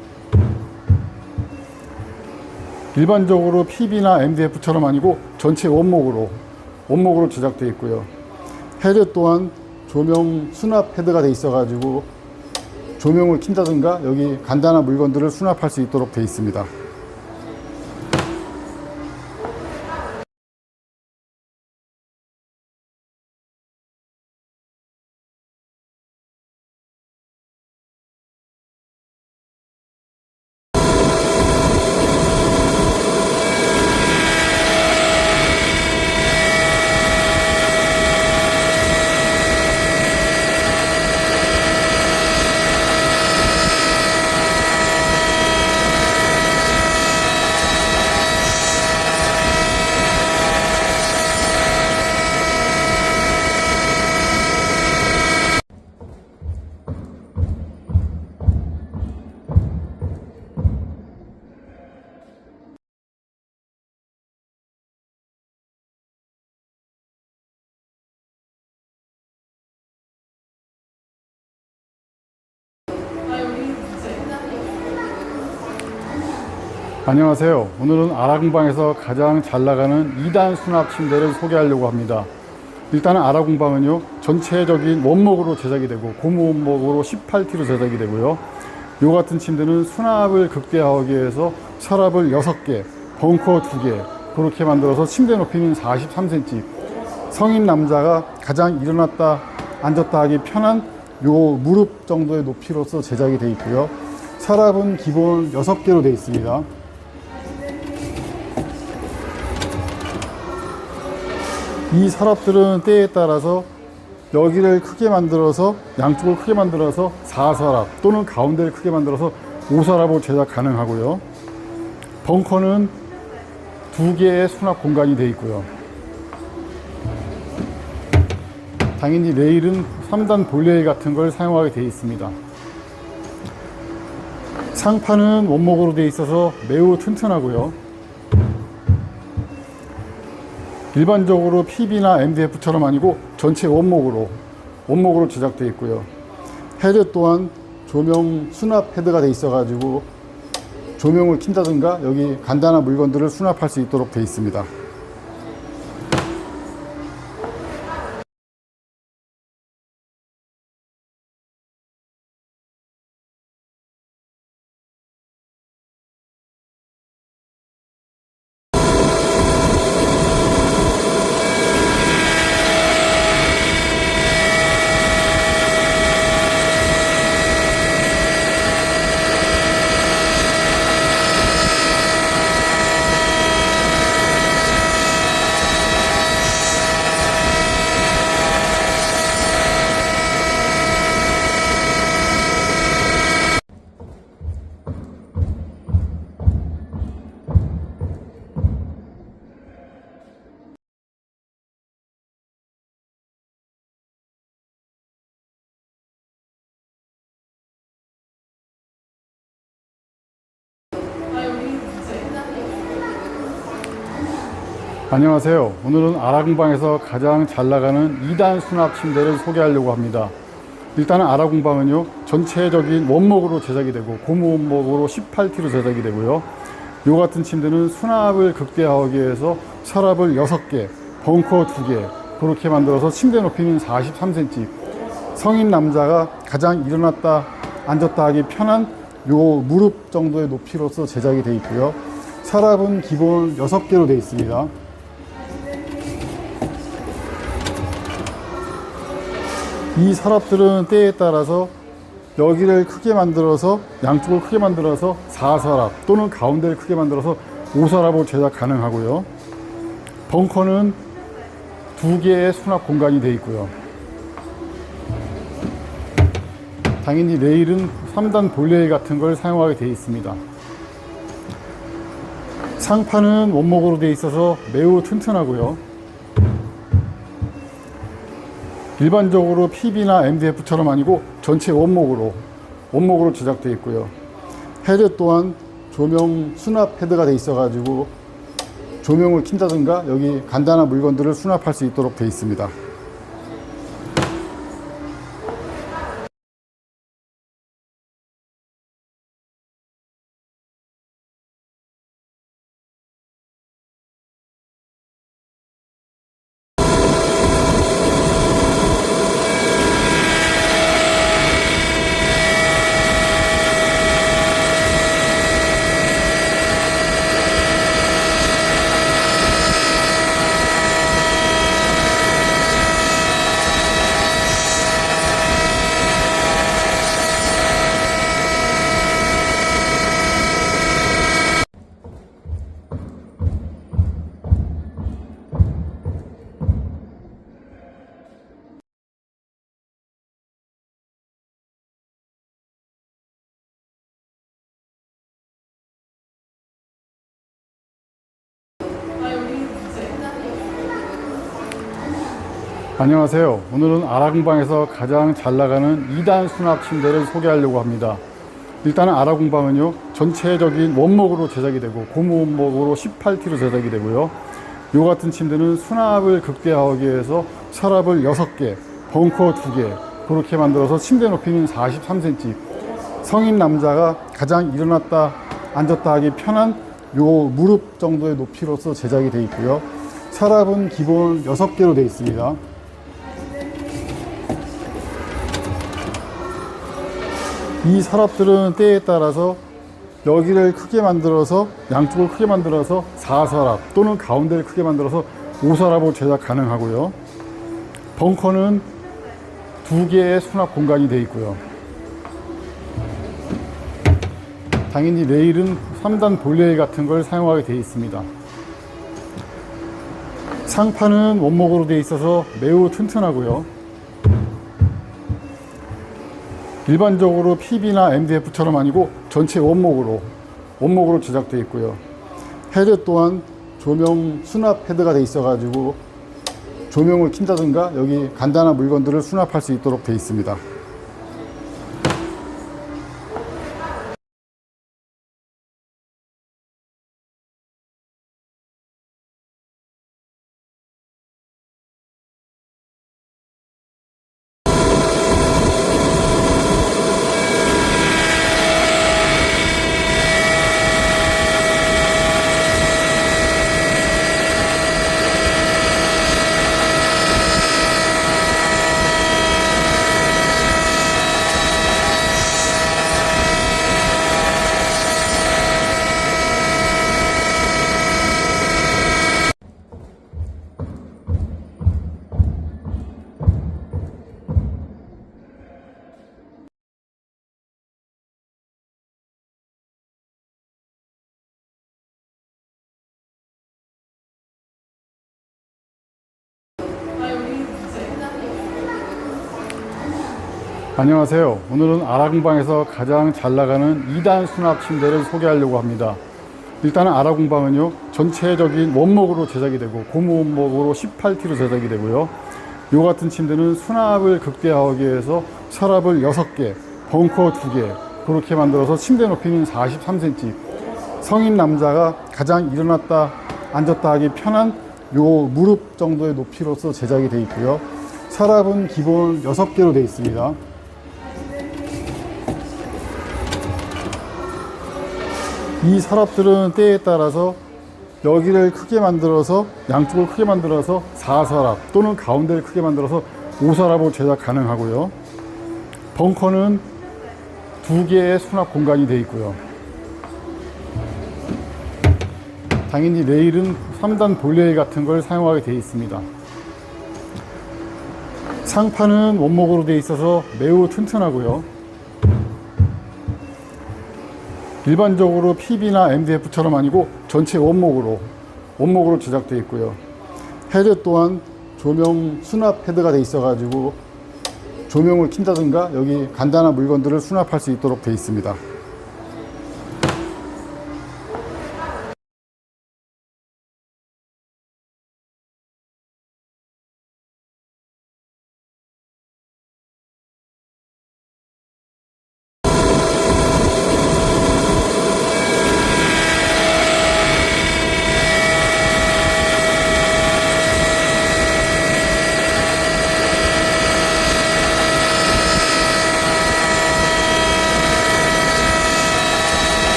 일반적으로 PB나 MDF처럼 아니고 전체 원목으로 제작되어 있고요. 헤드 또한 조명 수납 헤드가 되어 있어 가지고 조명을 킨다든가 여기 간단한 물건들을 수납할 수 있도록 되어 있습니다. 안녕하세요. 오늘은 아라공방에서 가장 잘 나가는 2단 수납 침대를 소개하려고 합니다. 일단은 아라공방은요, 전체적인 원목으로 제작이 되고 고무 원목으로 18T로 제작이 되고요. 이 같은 침대는 수납을 극대화하기 위해서 서랍을 6개, 벙커 2개 그렇게 만들어서 침대 높이는 43cm, 성인 남자가 가장 일어났다 앉았다 하기 편한 요 무릎 정도의 높이로서 제작이 되어 있고요. 서랍은 기본 6개로 되어 있습니다. 이 서랍들은 때에 따라서 여기를 크게 만들어서 양쪽을 크게 만들어서 4서랍 또는 가운데를 크게 만들어서 5서랍으로 제작 가능하고요. 벙커는 2개의 수납 공간이 되어 있고요. 당연히 레일은 3단 볼레일 같은 걸 사용하게 되어 있습니다. 상판은 원목으로 되어 있어서 매우 튼튼하고요. 일반적으로 PB나 MDF처럼 아니고 전체 원목으로 제작되어 있고요. 헤드 또한 조명 수납 헤드가 되어 있어 가지고 조명을 킨다든가 여기 간단한 물건들을 수납할 수 있도록 되어 있습니다. 안녕하세요. 오늘은 아라공방에서 가장 잘 나가는 2단 수납 침대를 소개하려고 합니다. 일단은 아라공방은요, 전체적인 원목으로 제작이 되고 고무 원목으로 18T로 제작이 되고요. 요 같은 침대는 수납을 극대화하기 위해서 서랍을 6개, 벙커 2개 그렇게 만들어서 침대 높이는 43cm, 성인 남자가 가장 일어났다 앉았다 하기 편한 요 무릎 정도의 높이로서 제작이 되어 있고요. 서랍은 기본 6개로 되어 있습니다. 이 서랍들은 때에 따라서 여기를 크게 만들어서 양쪽을 크게 만들어서 4서랍 또는 가운데를 크게 만들어서 5서랍으로 제작 가능하고요. 벙커는 2개의 수납 공간이 되어 있고요. 당연히 레일은 3단 볼레일 같은 걸 사용하게 되어 있습니다. 상판은 원목으로 되어 있어서 매우 튼튼하고요. 일반적으로 PB나 MDF처럼 아니고 전체 원목으로 제작되어 있고요. 헤드 또한 조명 수납 헤드가 되어 있어 가지고 조명을 킨다든가 여기 간단한 물건들을 수납할 수 있도록 되어 있습니다. 안녕하세요. 오늘은 아라공방에서 가장 잘 나가는 2단 수납 침대를 소개하려고 합니다. 일단은 아라공방은요, 전체적인 원목으로 제작이 되고 고무 원목으로 18T로 제작이 되고요. 요 같은 침대는 수납을 극대화하기 위해서 서랍을 6개, 벙커 2개 그렇게 만들어서 침대 높이는 43cm, 성인 남자가 가장 일어났다 앉았다 하기 편한 요 무릎 정도의 높이로서 제작이 되어 있고요. 서랍은 기본 6개로 되어 있습니다. 이 서랍들은 때에 따라서 여기를 크게 만들어서 양쪽을 크게 만들어서 4서랍 또는 가운데를 크게 만들어서 5서랍으로 제작 가능하고요. 벙커는 두 개의 수납 공간이 되어 있고요. 당연히 레일은 3단 볼레일 같은 걸 사용하게 되어 있습니다. 상판은 원목으로 되어 있어서 매우 튼튼하고요. 일반적으로 PB나 MDF처럼 아니고 전체 원목으로 제작되어 있고요. 헤드 또한 조명 수납 헤드가 되어 있어 가지고 조명을 킨다든가 여기 간단한 물건들을 수납할 수 있도록 되어 있습니다. 안녕하세요. 오늘은 아라공방에서 가장 잘 나가는 2단 수납 침대를 소개하려고 합니다. 일단은 아라공방은요, 전체적인 원목으로 제작이 되고 고무 원목으로 18T로 제작이 되고요. 요 같은 침대는 수납을 극대화하기 위해서 서랍을 6개, 벙커 2개 그렇게 만들어서 침대 높이는 43cm, 성인 남자가 가장 일어났다 앉았다 하기 편한 요 무릎 정도의 높이로서 제작이 되어 있고요. 서랍은 기본 6개로 되어 있습니다. 이 서랍들은 때에 따라서 여기를 크게 만들어서 양쪽을 크게 만들어서 4서랍 또는 가운데를 크게 만들어서 5서랍으로 제작 가능하고요. 벙커는 2개의 수납 공간이 되어 있고요. 당연히 레일은 3단 볼레일 같은 걸 사용하게 되어 있습니다. 상판은 원목으로 되어 있어서 매우 튼튼하고요. 일반적으로 PB나 MDF처럼 아니고 전체 원목으로 제작되어 있고요. 헤드 또한 조명 수납 헤드가 되어 있어 가지고 조명을 킨다든가 여기 간단한 물건들을 수납할 수 있도록 되어 있습니다.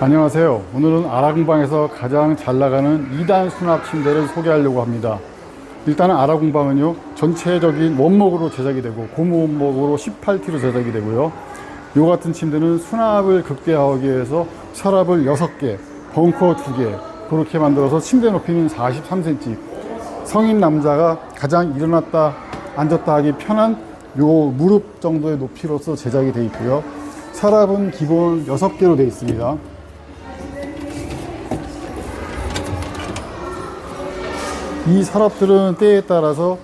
안녕하세요. 오늘은 아라공방에서 가장 잘 나가는 2단 수납 침대를 소개하려고 합니다. 일단은 아라공방은요, 전체적인 원목으로 제작이 되고 고무 원목으로 18T로 제작이 되고요. 요 같은 침대는 수납을 극대화하기 위해서 서랍을 6개, 벙커 2개 그렇게 만들어서 침대 높이는 43cm, 성인 남자가 가장 일어났다 앉았다 하기 편한 요 무릎 정도의 높이로서 제작이 되어 있고요. 서랍은 기본 6개로 되어 있습니다. 이 서랍들은 때에 따라서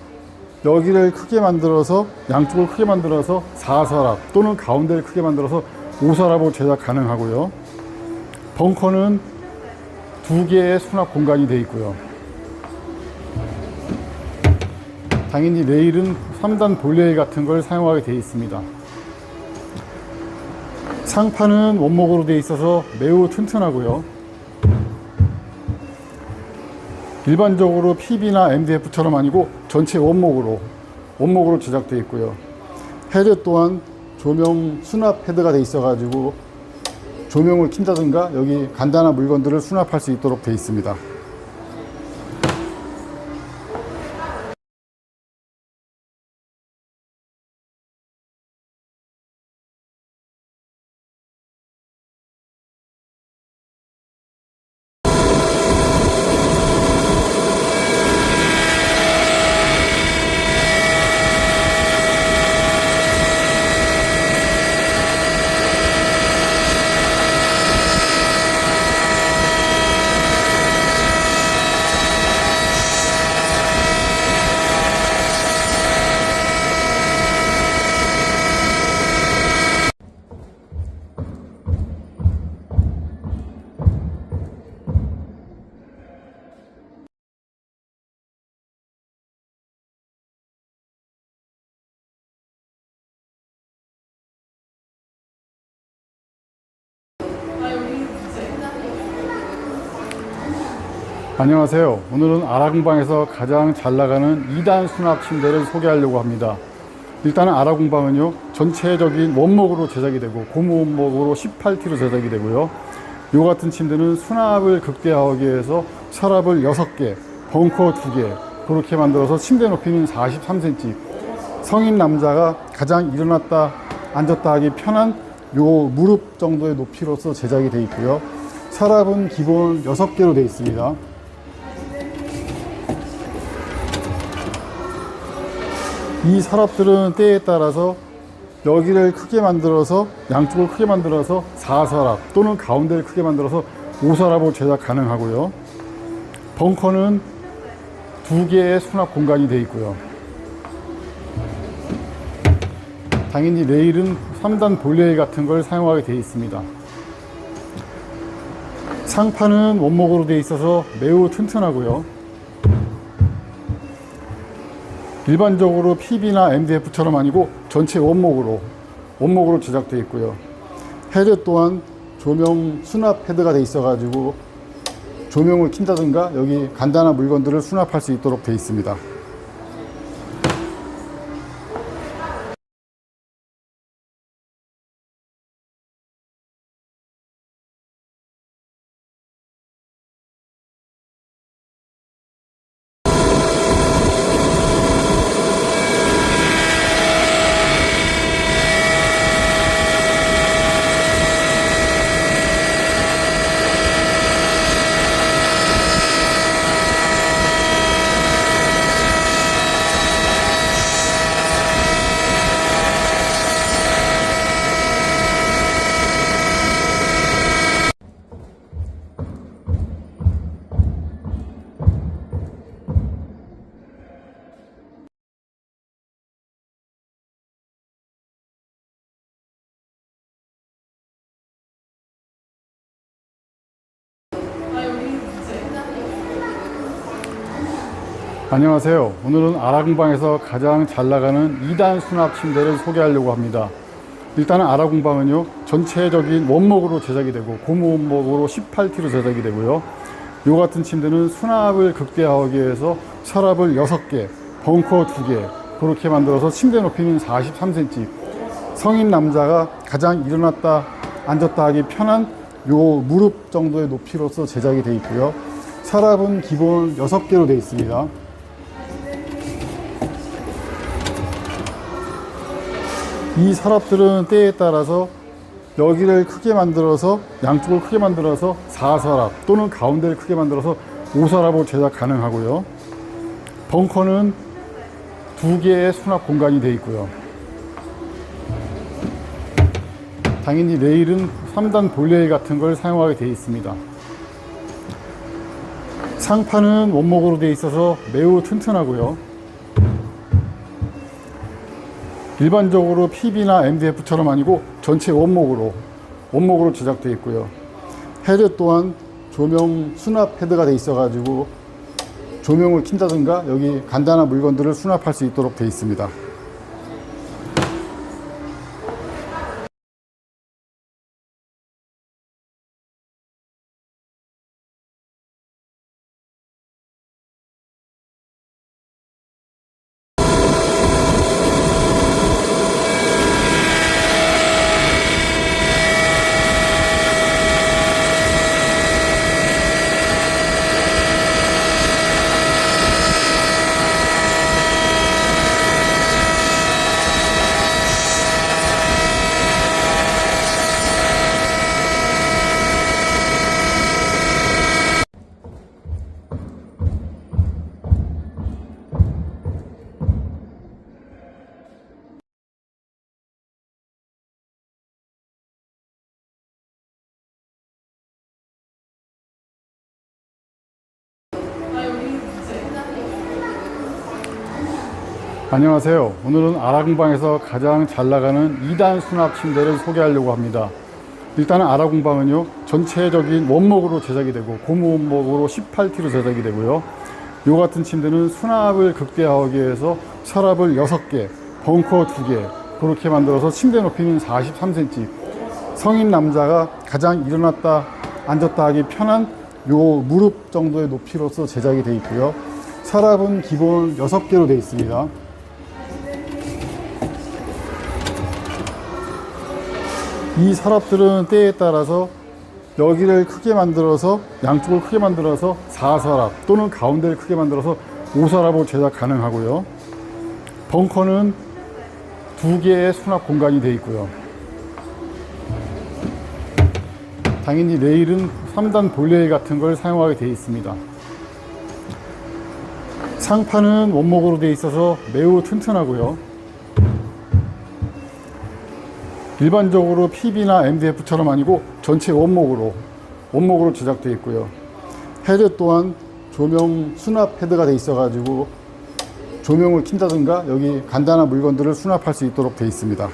여기를 크게 만들어서 양쪽을 크게 만들어서 4서랍 또는 가운데를 크게 만들어서 5서랍으로 제작 가능하고요. 벙커는 2개의 수납 공간이 되어 있고요. 당연히 레일은 3단 볼레일 같은 걸 사용하게 되어 있습니다. 상판은 원목으로 되어 있어서 매우 튼튼하고요. 일반적으로 PB나 MDF처럼 아니고 전체 원목으로 제작되어 있고요. 헤드 또한 조명 수납 헤드가 돼 있어 가지고 조명을 킨다든가 여기 간단한 물건들을 수납할 수 있도록 되어 있습니다. 안녕하세요. 오늘은 아라공방에서 가장 잘 나가는 2단 수납 침대를 소개하려고 합니다. 일단은 아라공방은요, 전체적인 원목으로 제작이 되고 고무 원목으로 18T로 제작이 되고요. 요 같은 침대는 수납을 극대화하기 위해서 서랍을 6개, 벙커 2개 그렇게 만들어서 침대 높이는 43cm, 성인 남자가 가장 일어났다 앉았다 하기 편한 요 무릎 정도의 높이로서 제작이 되어 있고요. 서랍은 기본 6개로 되어 있습니다. 이 서랍들은 때에 따라서 여기를 크게 만들어서 양쪽을 크게 만들어서 4서랍 또는 가운데를 크게 만들어서 5서랍으로 제작 가능하고요. 벙커는 2개의 수납 공간이 되어 있고요. 당연히 레일은 3단 볼레일 같은 걸 사용하게 되어 있습니다. 상판은 원목으로 되어 있어서 매우 튼튼하고요. 일반적으로 PB나 MDF처럼 아니고 전체 원목으로 제작되어 있고요. 헤드 또한 조명 수납 헤드가 되어 있어 가지고 조명을 킨다든가 여기 간단한 물건들을 수납할 수 있도록 되어 있습니다. 안녕하세요. 오늘은 아라공방에서 가장 잘 나가는 2단 수납 침대를 소개하려고 합니다. 일단은 아라공방은요, 전체적인 원목으로 제작이 되고 고무 원목으로 18T로 제작이 되고요. 요 같은 침대는 수납을 극대화하기 위해서 서랍을 6개, 벙커 2개 그렇게 만들어서 침대 높이는 43cm, 성인 남자가 가장 일어났다 앉았다 하기 편한 요 무릎 정도의 높이로서 제작이 되어 있고요. 서랍은 기본 6개로 되어 있습니다. 이 서랍들은 때에 따라서 여기를 크게 만들어서 양쪽을 크게 만들어서 4서랍 또는 가운데를 크게 만들어서 5서랍으로 제작 가능하고요. 벙커는 2개의 수납 공간이 되어 있고요. 당연히 레일은 3단 볼레일 같은 걸 사용하게 되어 있습니다. 상판은 원목으로 되어 있어서 매우 튼튼하고요. 일반적으로 PB나 MDF처럼 아니고 전체 원목으로 제작되어 있고요. 헤드 또한 조명 수납 헤드가 되어 있어 가지고 조명을 킨다든가 여기 간단한 물건들을 수납할 수 있도록 되어 있습니다. 안녕하세요. 오늘은 아라공방에서 가장 잘 나가는 2단 수납 침대를 소개하려고 합니다. 일단은 아라공방은요, 전체적인 원목으로 제작이 되고 고무 원목으로 18T로 제작이 되고요. 이 같은 침대는 수납을 극대화하기 위해서 서랍을 6개, 벙커 2개 그렇게 만들어서 침대 높이는 43cm, 성인 남자가 가장 일어났다 앉았다 하기 편한 요 무릎 정도의 높이로서 제작이 되어 있고요. 서랍은 기본 6개로 되어 있습니다. 이 서랍들은 때에 따라서 여기를 크게 만들어서 양쪽을 크게 만들어서 4서랍 또는 가운데를 크게 만들어서 5서랍으로 제작 가능하고요. 벙커는 2개의 수납 공간이 되어 있고요. 당연히 레일은 3단 볼레일 같은 걸 사용하게 되어 있습니다. 상판은 원목으로 되어 있어서 매우 튼튼하고요. 일반적으로 PB나 MDF처럼 아니고 전체 원목으로 제작되어 있고요. 헤드 또한 조명 수납 헤드가 되어 있어 가지고 조명을 킨다든가 여기 간단한 물건들을 수납할 수 있도록 되어 있습니다.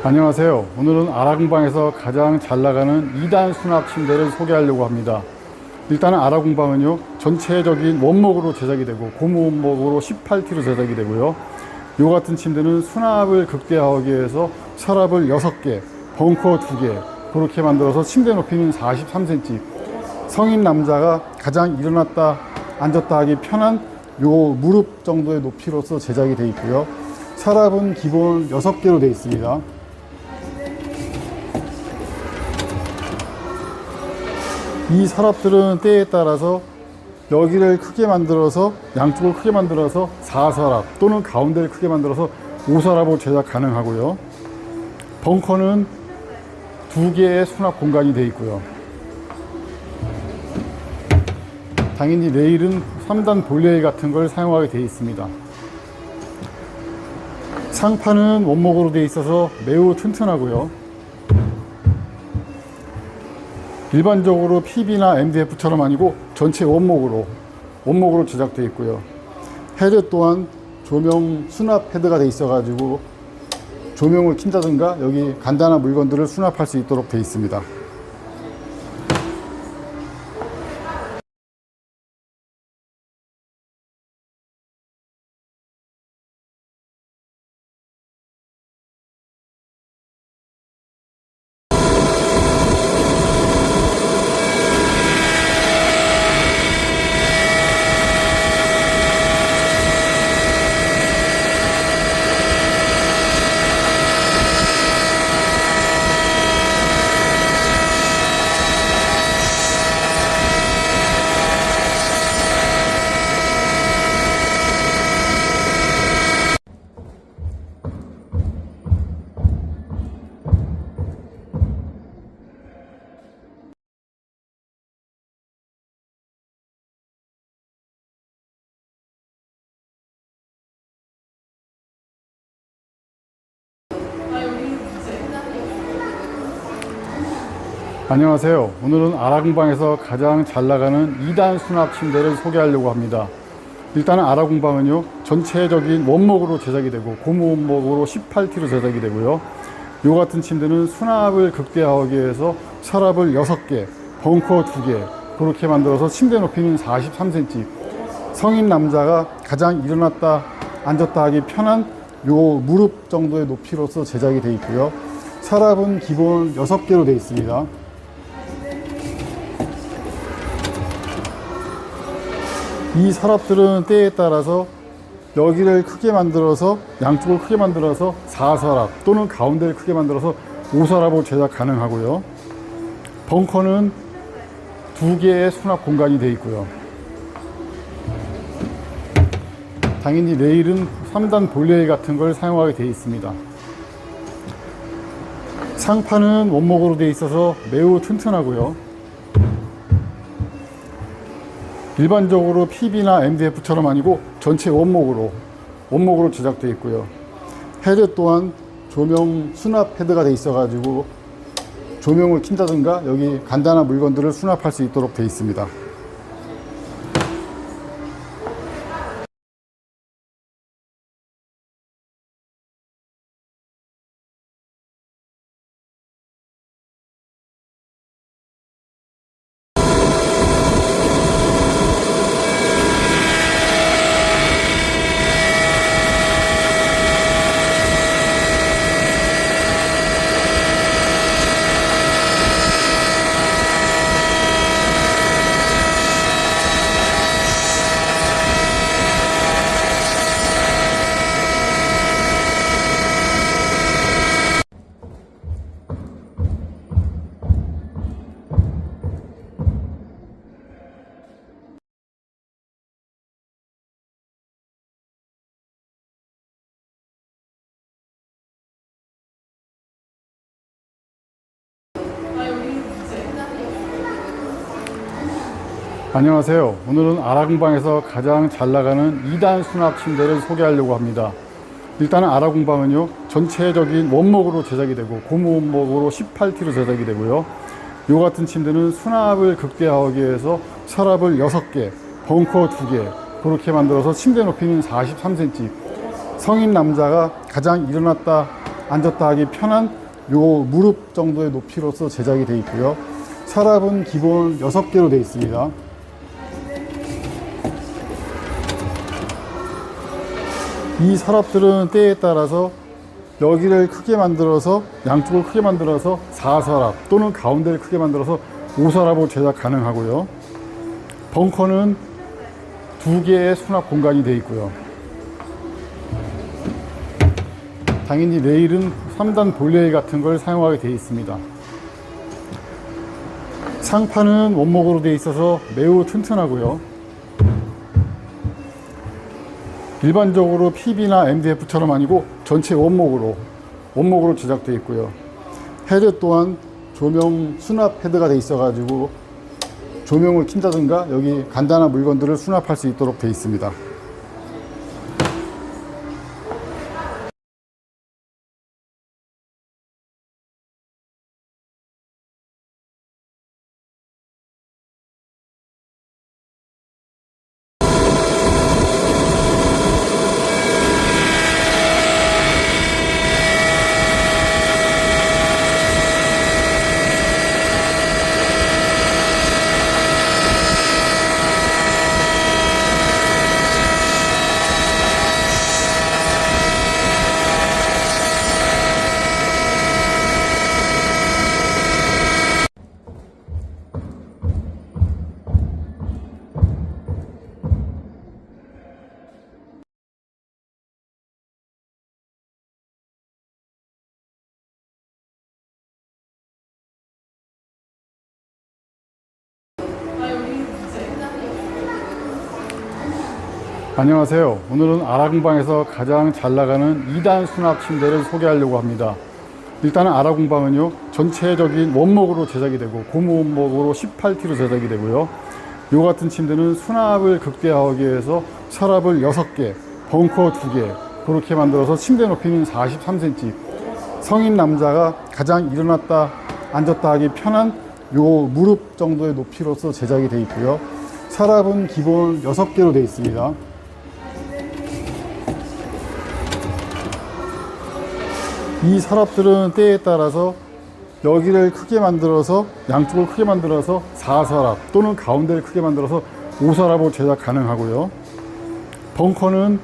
안녕하세요. 오늘은 아라공방에서 가장 잘 나가는 2단 수납 침대를 소개하려고 합니다. 일단은 아라공방은요, 전체적인 원목으로 제작이 되고 고무 원목으로 18T로 제작이 되고요. 이 같은 침대는 수납을 극대화하기 위해서 서랍을 6개, 벙커 2개 그렇게 만들어서 침대 높이는 43cm, 성인 남자가 가장 일어났다 앉았다 하기 편한 요 무릎 정도의 높이로서 제작이 되어 있고요. 서랍은 기본 6개로 되어 있습니다. 이 서랍들은 때에 따라서 여기를 크게 만들어서 양쪽을 크게 만들어서 4서랍 또는 가운데를 크게 만들어서 5서랍으로 제작 가능하고요. 벙커는 2개의 수납 공간이 되어 있고요. 당연히 레일은 3단 볼레일 같은 걸 사용하게 되어 있습니다. 상판은 원목으로 되어 있어서 매우 튼튼하고요. 일반적으로 PB나 MDF처럼 아니고 전체 원목으로 제작되어 있고요. 헤드 또한 조명 수납 헤드가 되어 있어 가지고 조명을 킨다든가 여기 간단한 물건들을 수납할 수 있도록 되어 있습니다. 안녕하세요. 오늘은 아라공방에서 가장 잘 나가는 2단 수납 침대를 소개하려고 합니다. 일단은 아라공방은요, 전체적인 원목으로 제작이 되고 고무 원목으로 18T로 제작이 되고요. 이 같은 침대는 수납을 극대화하기 위해서 서랍을 6개, 벙커 2개 그렇게 만들어서 침대 높이는 43cm, 성인 남자가 가장 일어났다 앉았다 하기 편한 요 무릎 정도의 높이로서 제작이 되어 있고요. 서랍은 기본 6개로 되어 있습니다. 이 서랍들은 때에 따라서 여기를 크게 만들어서 양쪽을 크게 만들어서 4서랍 또는 가운데를 크게 만들어서 5서랍으로 제작 가능하고요. 벙커는 2개의 수납 공간이 되어 있고요. 당연히 레일은 3단 볼레일 같은 걸 사용하게 되어 있습니다. 상판은 원목으로 되어 있어서 매우 튼튼하고요. 일반적으로 PB나 MDF처럼 아니고 전체 원목으로 제작되어 있고요. 헤드 또한 조명 수납 헤드가 되어 있어 가지고 조명을 킨다든가 여기 간단한 물건들을 수납할 수 있도록 되어 있습니다. 안녕하세요. 오늘은 아라공방에서 가장 잘 나가는 2단 수납 침대를 소개하려고 합니다. 일단은 아라공방은요, 전체적인 원목으로 제작이 되고 고무 원목으로 18T로 제작이 되고요. 요 같은 침대는 수납을 극대화하기 위해서 서랍을 6개, 벙커 2개 그렇게 만들어서 침대 높이는 43cm, 성인 남자가 가장 일어났다 앉았다 하기 편한 요 무릎 정도의 높이로서 제작이 되어 있고요. 서랍은 기본 6개로 되어 있습니다. 이 서랍들은 때에 따라서 여기를 크게 만들어서 양쪽을 크게 만들어서 4서랍 또는 가운데를 크게 만들어서 5서랍으로 제작 가능하고요. 벙커는 2개의 수납 공간이 되어 있고요. 당연히 레일은 3단 볼레일 같은 걸 사용하게 되어 있습니다. 상판은 원목으로 되어 있어서 매우 튼튼하고요. 일반적으로 PB나 MDF처럼 아니고 전체 원목으로 제작되어 있고요. 헤드 또한 조명 수납 헤드가 되어 있어 가지고 조명을 킨다든가 여기 간단한 물건들을 수납할 수 있도록 되어 있습니다. 안녕하세요. 오늘은 아라공방에서 가장 잘 나가는 2단 수납 침대를 소개하려고 합니다. 일단은 아라공방은요, 전체적인 원목으로 제작이 되고 고무 원목으로 18T로 제작이 되고요. 요 같은 침대는 수납을 극대화하기 위해서 서랍을 6개, 벙커 2개 그렇게 만들어서 침대 높이는 43cm, 성인 남자가 가장 일어났다 앉았다 하기 편한 요 무릎 정도의 높이로서 제작이 되어 있고요. 서랍은 기본 6개로 되어 있습니다. 이 서랍들은 때에 따라서 여기를 크게 만들어서 양쪽을 크게 만들어서 4서랍 또는 가운데를 크게 만들어서 5서랍으로 제작 가능하고요. 벙커는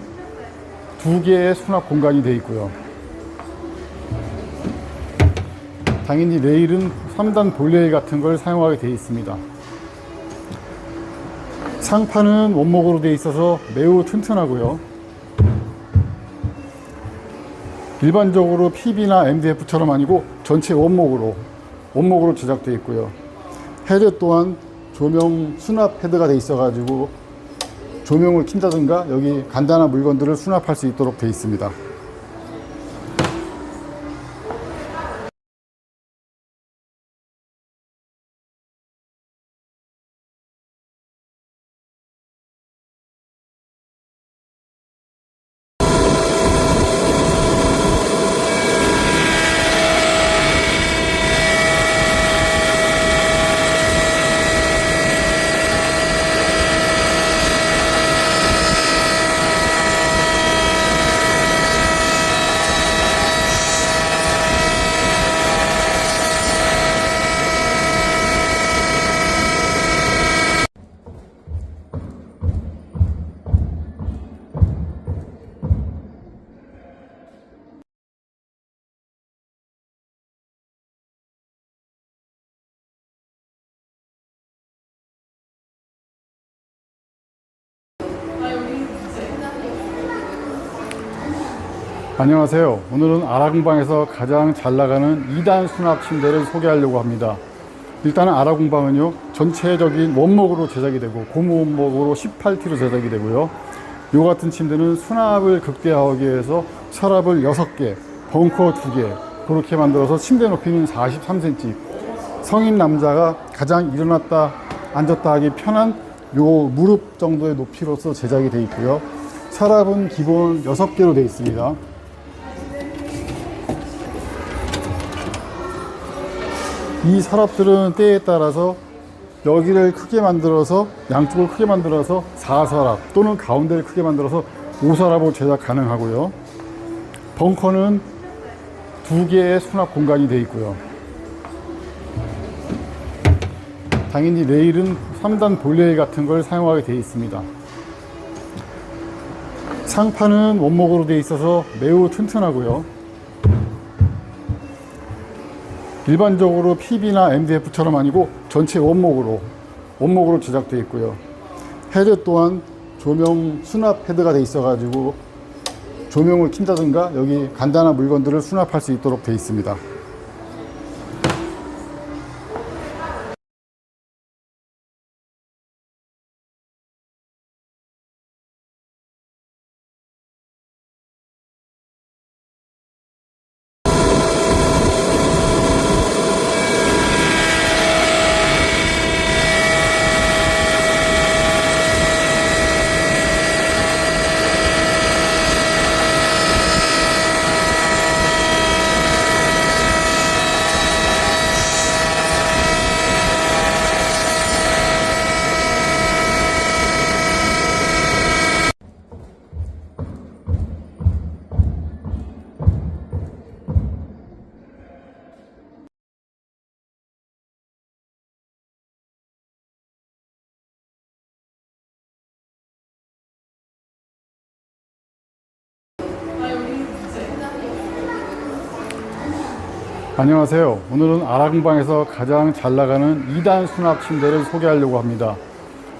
두 개의 수납 공간이 되어 있고요. 당연히 레일은 3단 볼레일 같은 걸 사용하게 되어 있습니다. 상판은 원목으로 되어 있어서 매우 튼튼하고요. 일반적으로 PB나 MDF처럼 아니고 전체 원목으로 제작되어 있고요. 헤드 또한 조명 수납 헤드가 되어 있어 가지고 조명을 킨다든가 여기 간단한 물건들을 수납할 수 있도록 되어 있습니다. 안녕하세요. 오늘은 아라공방에서 가장 잘 나가는 2단 수납 침대를 소개하려고 합니다. 일단은 아라공방은요, 전체적인 원목으로 제작이 되고 고무 원목으로 18T로 제작이 되고요. 요 같은 침대는 수납을 극대화하기 위해서 서랍을 6개, 벙커 2개 그렇게 만들어서 침대 높이는 43cm, 성인 남자가 가장 일어났다 앉았다 하기 편한 요 무릎 정도의 높이로서 제작이 되어 있고요. 서랍은 기본 6개로 되어 있습니다. 이 서랍들은 때에 따라서 여기를 크게 만들어서 양쪽을 크게 만들어서 4서랍 또는 가운데를 크게 만들어서 5서랍으로 제작 가능하고요. 벙커는 2개의 수납 공간이 되어 있고요. 당연히 레일은 3단 볼레일 같은 걸 사용하게 되어 있습니다. 상판은 원목으로 되어 있어서 매우 튼튼하고요. 일반적으로 PB나 MDF처럼 아니고 전체 원목으로 제작되어 있고요. 헤드 또한 조명 수납 헤드가 되어 있어 가지고 조명을 킨다든가 여기 간단한 물건들을 수납할 수 있도록 되어 있습니다. 안녕하세요. 오늘은 아라공방에서 가장 잘 나가는 2단 수납 침대를 소개하려고 합니다.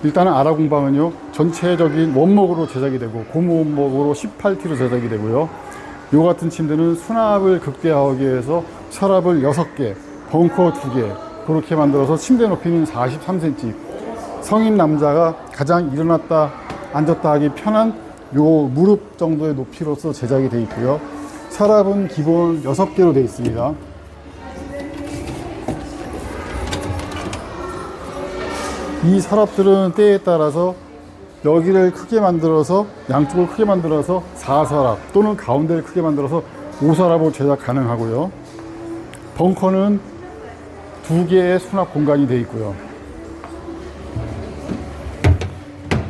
일단은 아라공방은요, 전체적인 원목으로 제작이 되고 고무 원목으로 18T로 제작이 되고요. 요 같은 침대는 수납을 극대화하기 위해서 서랍을 6개, 벙커 2개 그렇게 만들어서 침대 높이는 43cm, 성인 남자가 가장 일어났다 앉았다 하기 편한 요 무릎 정도의 높이로서 제작이 되어 있고요. 서랍은 기본 6개로 되어 있습니다. 이 서랍들은 때에 따라서 여기를 크게 만들어서 양쪽을 크게 만들어서 4서랍 또는 가운데를 크게 만들어서 5서랍으로 제작 가능하고요. 벙커는 2개의 수납 공간이 되어 있고요.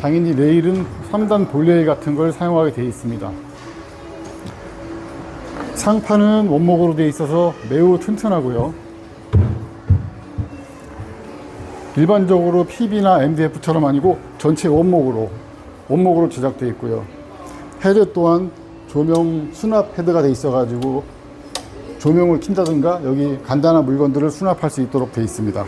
당연히 레일은 3단 볼레일 같은 걸 사용하게 되어 있습니다. 상판은 원목으로 되어 있어서 매우 튼튼하고요. 일반적으로 PB나 MDF처럼 아니고 전체 원목으로 제작되어 있고요. 헤드 또한 조명 수납 패드가 돼 있어 가지고 조명을 킨다든가 여기 간단한 물건들을 수납할 수 있도록 되어 있습니다.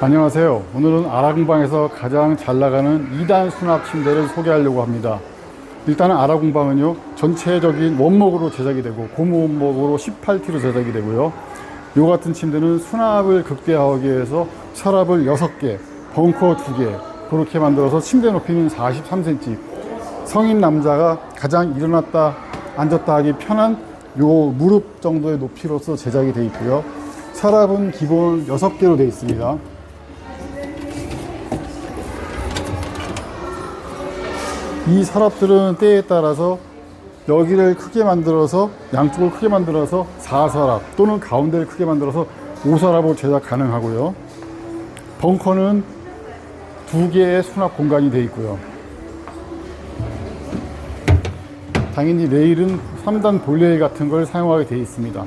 안녕하세요. 오늘은 아라공방에서 가장 잘 나가는 2단 수납 침대를 소개하려고 합니다. 일단은 아라공방은요, 전체적인 원목으로 제작이 되고 고무 원목으로 18T로 제작이 되고요. 요 같은 침대는 수납을 극대화하기 위해서 서랍을 6개, 벙커 2개 그렇게 만들어서 침대 높이는 43cm, 성인 남자가 가장 일어났다 앉았다 하기 편한 요 무릎 정도의 높이로서 제작이 되어 있고요. 서랍은 기본 6개로 되어 있습니다. 이 서랍들은 때에 따라서 여기를 크게 만들어서 양쪽을 크게 만들어서 4서랍 또는 가운데를 크게 만들어서 5서랍으로 제작 가능하고요. 벙커는 2개의 수납 공간이 되어 있고요. 당연히 레일은 3단 볼레일 같은 걸 사용하게 되어 있습니다.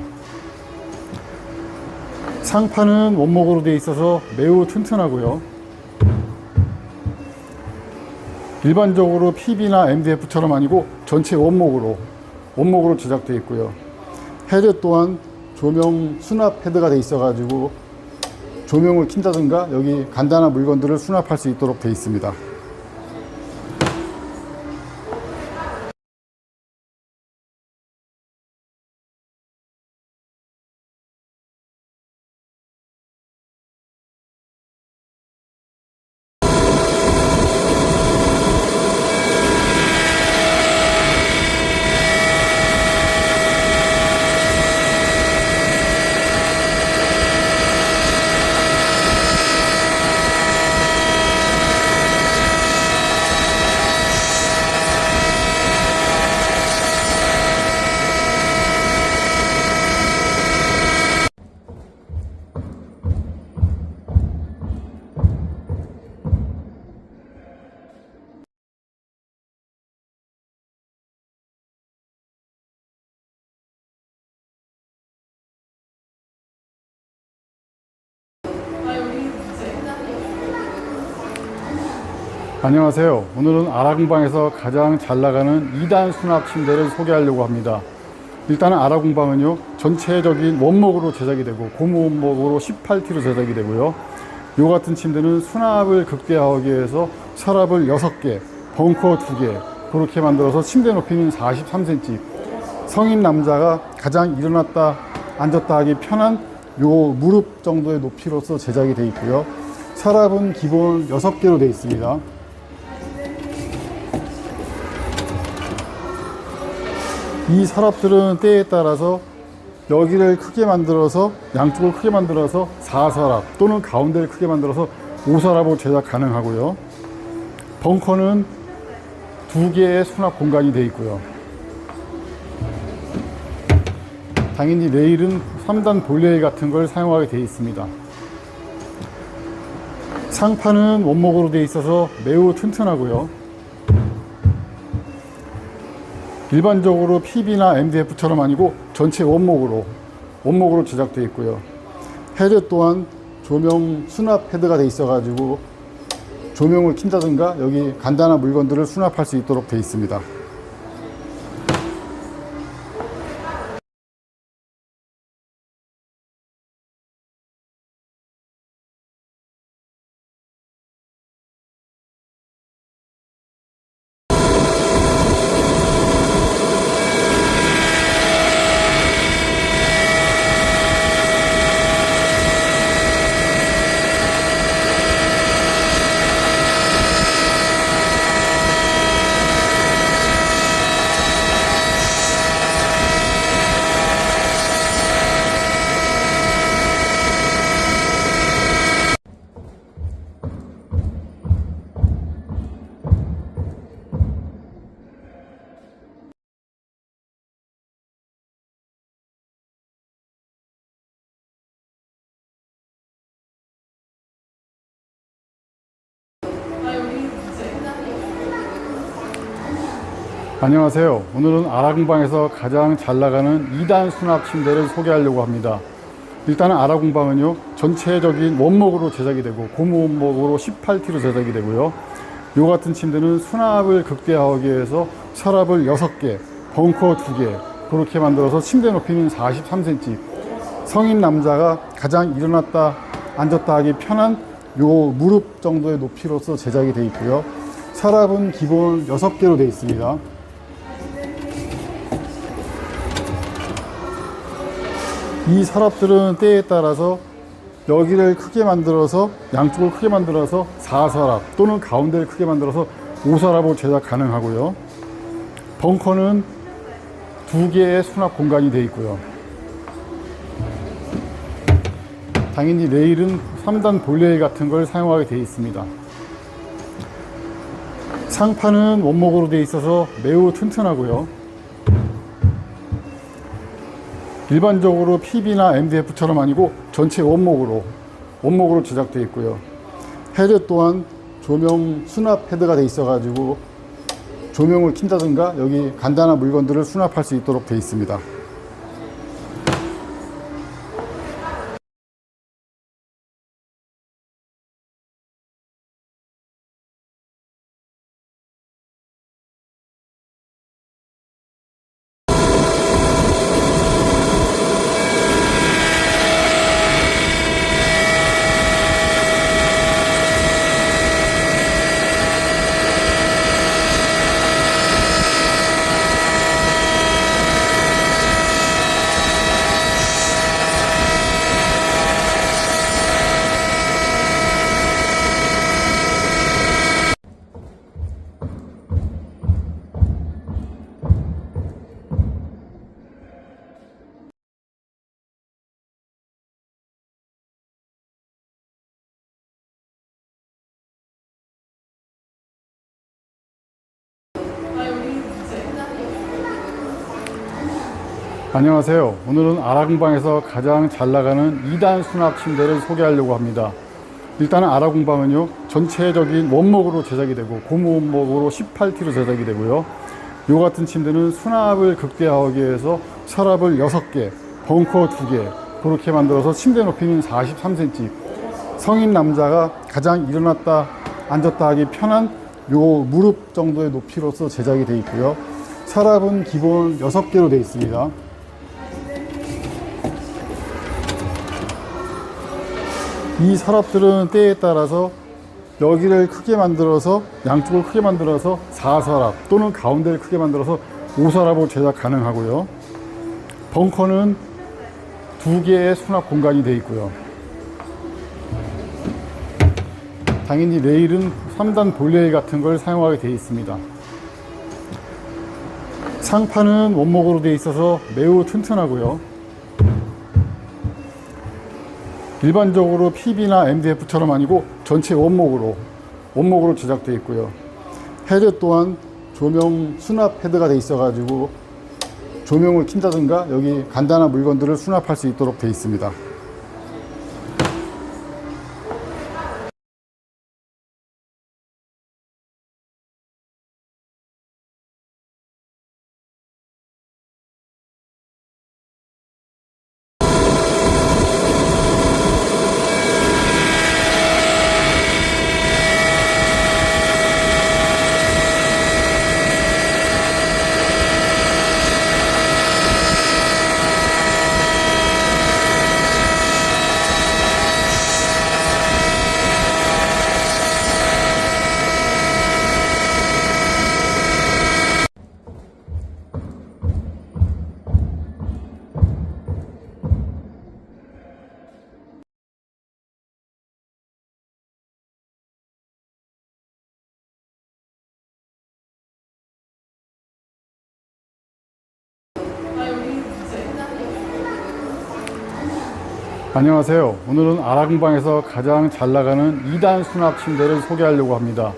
상판은 원목으로 되어 있어서 매우 튼튼하고요. 일반적으로 PB나 MDF처럼 아니고 전체 원목으로 제작되어 있고요. 헤드 또한 조명 수납 헤드가 되어 있어 가지고 조명을 킨다든가 여기 간단한 물건들을 수납할 수 있도록 되어 있습니다. 안녕하세요. 오늘은 아라공방에서 가장 잘 나가는 2단 수납 침대를 소개하려고 합니다. 일단은 아라공방은요, 전체적인 원목으로 제작이 되고 고무 원목으로 18T로 제작이 되고요. 요 같은 침대는 수납을 극대화하기 위해서 서랍을 6개, 벙커 2개 그렇게 만들어서 침대 높이는 43cm, 성인 남자가 가장 일어났다 앉았다 하기 편한 요 무릎 정도의 높이로서 제작이 되어 있고요. 서랍은 기본 6개로 되어 있습니다. 이 서랍들은 때에 따라서 여기를 크게 만들어서 양쪽을 크게 만들어서 4서랍 또는 가운데를 크게 만들어서 5서랍으로 제작 가능하고요. 벙커는 2개의 수납 공간이 되어 있고요. 당연히 레일은 3단 볼레일 같은 걸 사용하게 되어 있습니다. 상판은 원목으로 되어 있어서 매우 튼튼하고요. 일반적으로 PB나 MDF처럼 아니고 전체 원목으로 제작되어 있고요. 헤드 또한 조명 수납 헤드가 되어 있어 가지고 조명을 킨다든가 여기 간단한 물건들을 수납할 수 있도록 되어 있습니다. 안녕하세요. 오늘은 아라공방에서 가장 잘 나가는 2단 수납 침대를 소개하려고 합니다. 일단은 아라공방은요, 전체적인 원목으로 제작이 되고 고무 원목으로 18T로 제작이 되고요. 요 같은 침대는 수납을 극대화하기 위해서 서랍을 6개, 벙커 2개 그렇게 만들어서 침대 높이는 43cm, 성인 남자가 가장 일어났다 앉았다 하기 편한 요 무릎 정도의 높이로서 제작이 되어 있고요. 서랍은 기본 6개로 되어 있습니다. 이 서랍들은 때에 따라서 여기를 크게 만들어서 양쪽을 크게 만들어서 4서랍 또는 가운데를 크게 만들어서 5서랍으로 제작 가능하고요. 벙커는 2개의 수납 공간이 되어 있고요. 당연히 레일은 3단 볼레일 같은 걸 사용하게 되어 있습니다. 상판은 원목으로 되어 있어서 매우 튼튼하고요. 일반적으로 PB나 MDF처럼 아니고 전체 원목으로 제작되어 있고요. 헤드 또한 조명 수납 헤드가 되어 있어 가지고 조명을 킨다든가 여기 간단한 물건들을 수납할 수 있도록 되어 있습니다. 안녕하세요. 오늘은 아라공방에서 가장 잘 나가는 2단 수납 침대를 소개하려고 합니다. 일단은 아라공방은요, 전체적인 원목으로 제작이 되고 고무 원목으로 18T로 제작이 되고요. 요 같은 침대는 수납을 극대화하기 위해서 서랍을 6개, 벙커 2개 그렇게 만들어서 침대 높이는 43cm, 30 cm, 성인 남자가 가장 일어났다 앉았다 하기 편한 요 무릎 정도의 높이로서 제작이 되어 있고요. 서랍은 기본 6개로 되어 있습니다. 이 서랍들은 때에 따라서 여기를 크게 만들어서 양쪽을 크게 만들어서 4서랍 또는 가운데를 크게 만들어서 5서랍으로 제작 가능하고요. 벙커는 2개의 수납 공간이 되어 있고요. 당연히 레일은 3단 볼레일 같은 걸 사용하게 되어 있습니다. 상판은 원목으로 되어 있어서 매우 튼튼하고요. 일반적으로 PB나 MDF처럼 아니고 전체 원목으로 제작되어 있고요. 헤드 또한 조명 수납 헤드가 되어 있어 가지고 조명을 킨다든가 여기 간단한 물건들을 수납할 수 있도록 되어 있습니다. 안녕하세요. 오늘은 아라공방에서 가장 잘 나가는 2단 수납 침대를 소개하려고 합니다.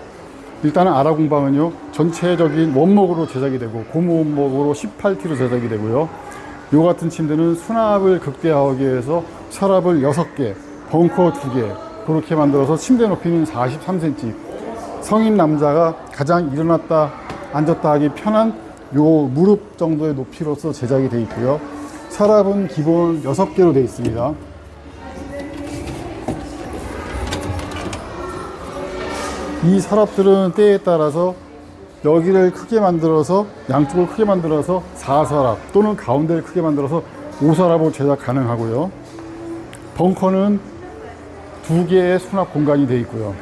일단은 아라공방은요, 전체적인 원목으로 제작이 되고 고무 원목으로 18T로 제작이 되고요. 요 같은 침대는 수납을 극대화하기 위해서 서랍을 6개, 벙커 2개 그렇게 만들어서 침대 높이는 43cm, 성인 남자가 가장 일어났다 앉았다 하기 편한 요 무릎 정도의 높이로서 제작이 되어 있고요. 서랍은 기본 6개로 되어 있습니다. 이 서랍들은 때에 따라서 여기를 크게 만들어서 양쪽을 크게 만들어서 4서랍 또는 가운데를 크게 만들어서 5서랍으로 제작 가능하고요. 벙커는 2개의 수납 공간이 되어 있고요.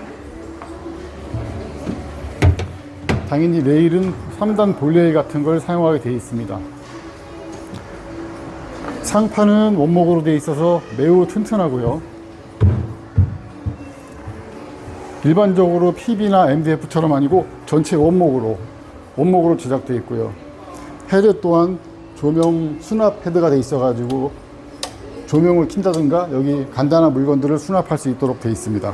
당연히 레일은 3단 볼레일 같은 걸 사용하게 되어 있습니다. 상판은 원목으로 되어 있어서 매우 튼튼하고요. 일반적으로 PB나 MDF처럼 아니고 전체 원목으로 제작되어 있고요. 헤드 또한 조명 수납 헤드가 되어 있어 가지고 조명을 킨다든가 여기 간단한 물건들을 수납할 수 있도록 되어 있습니다.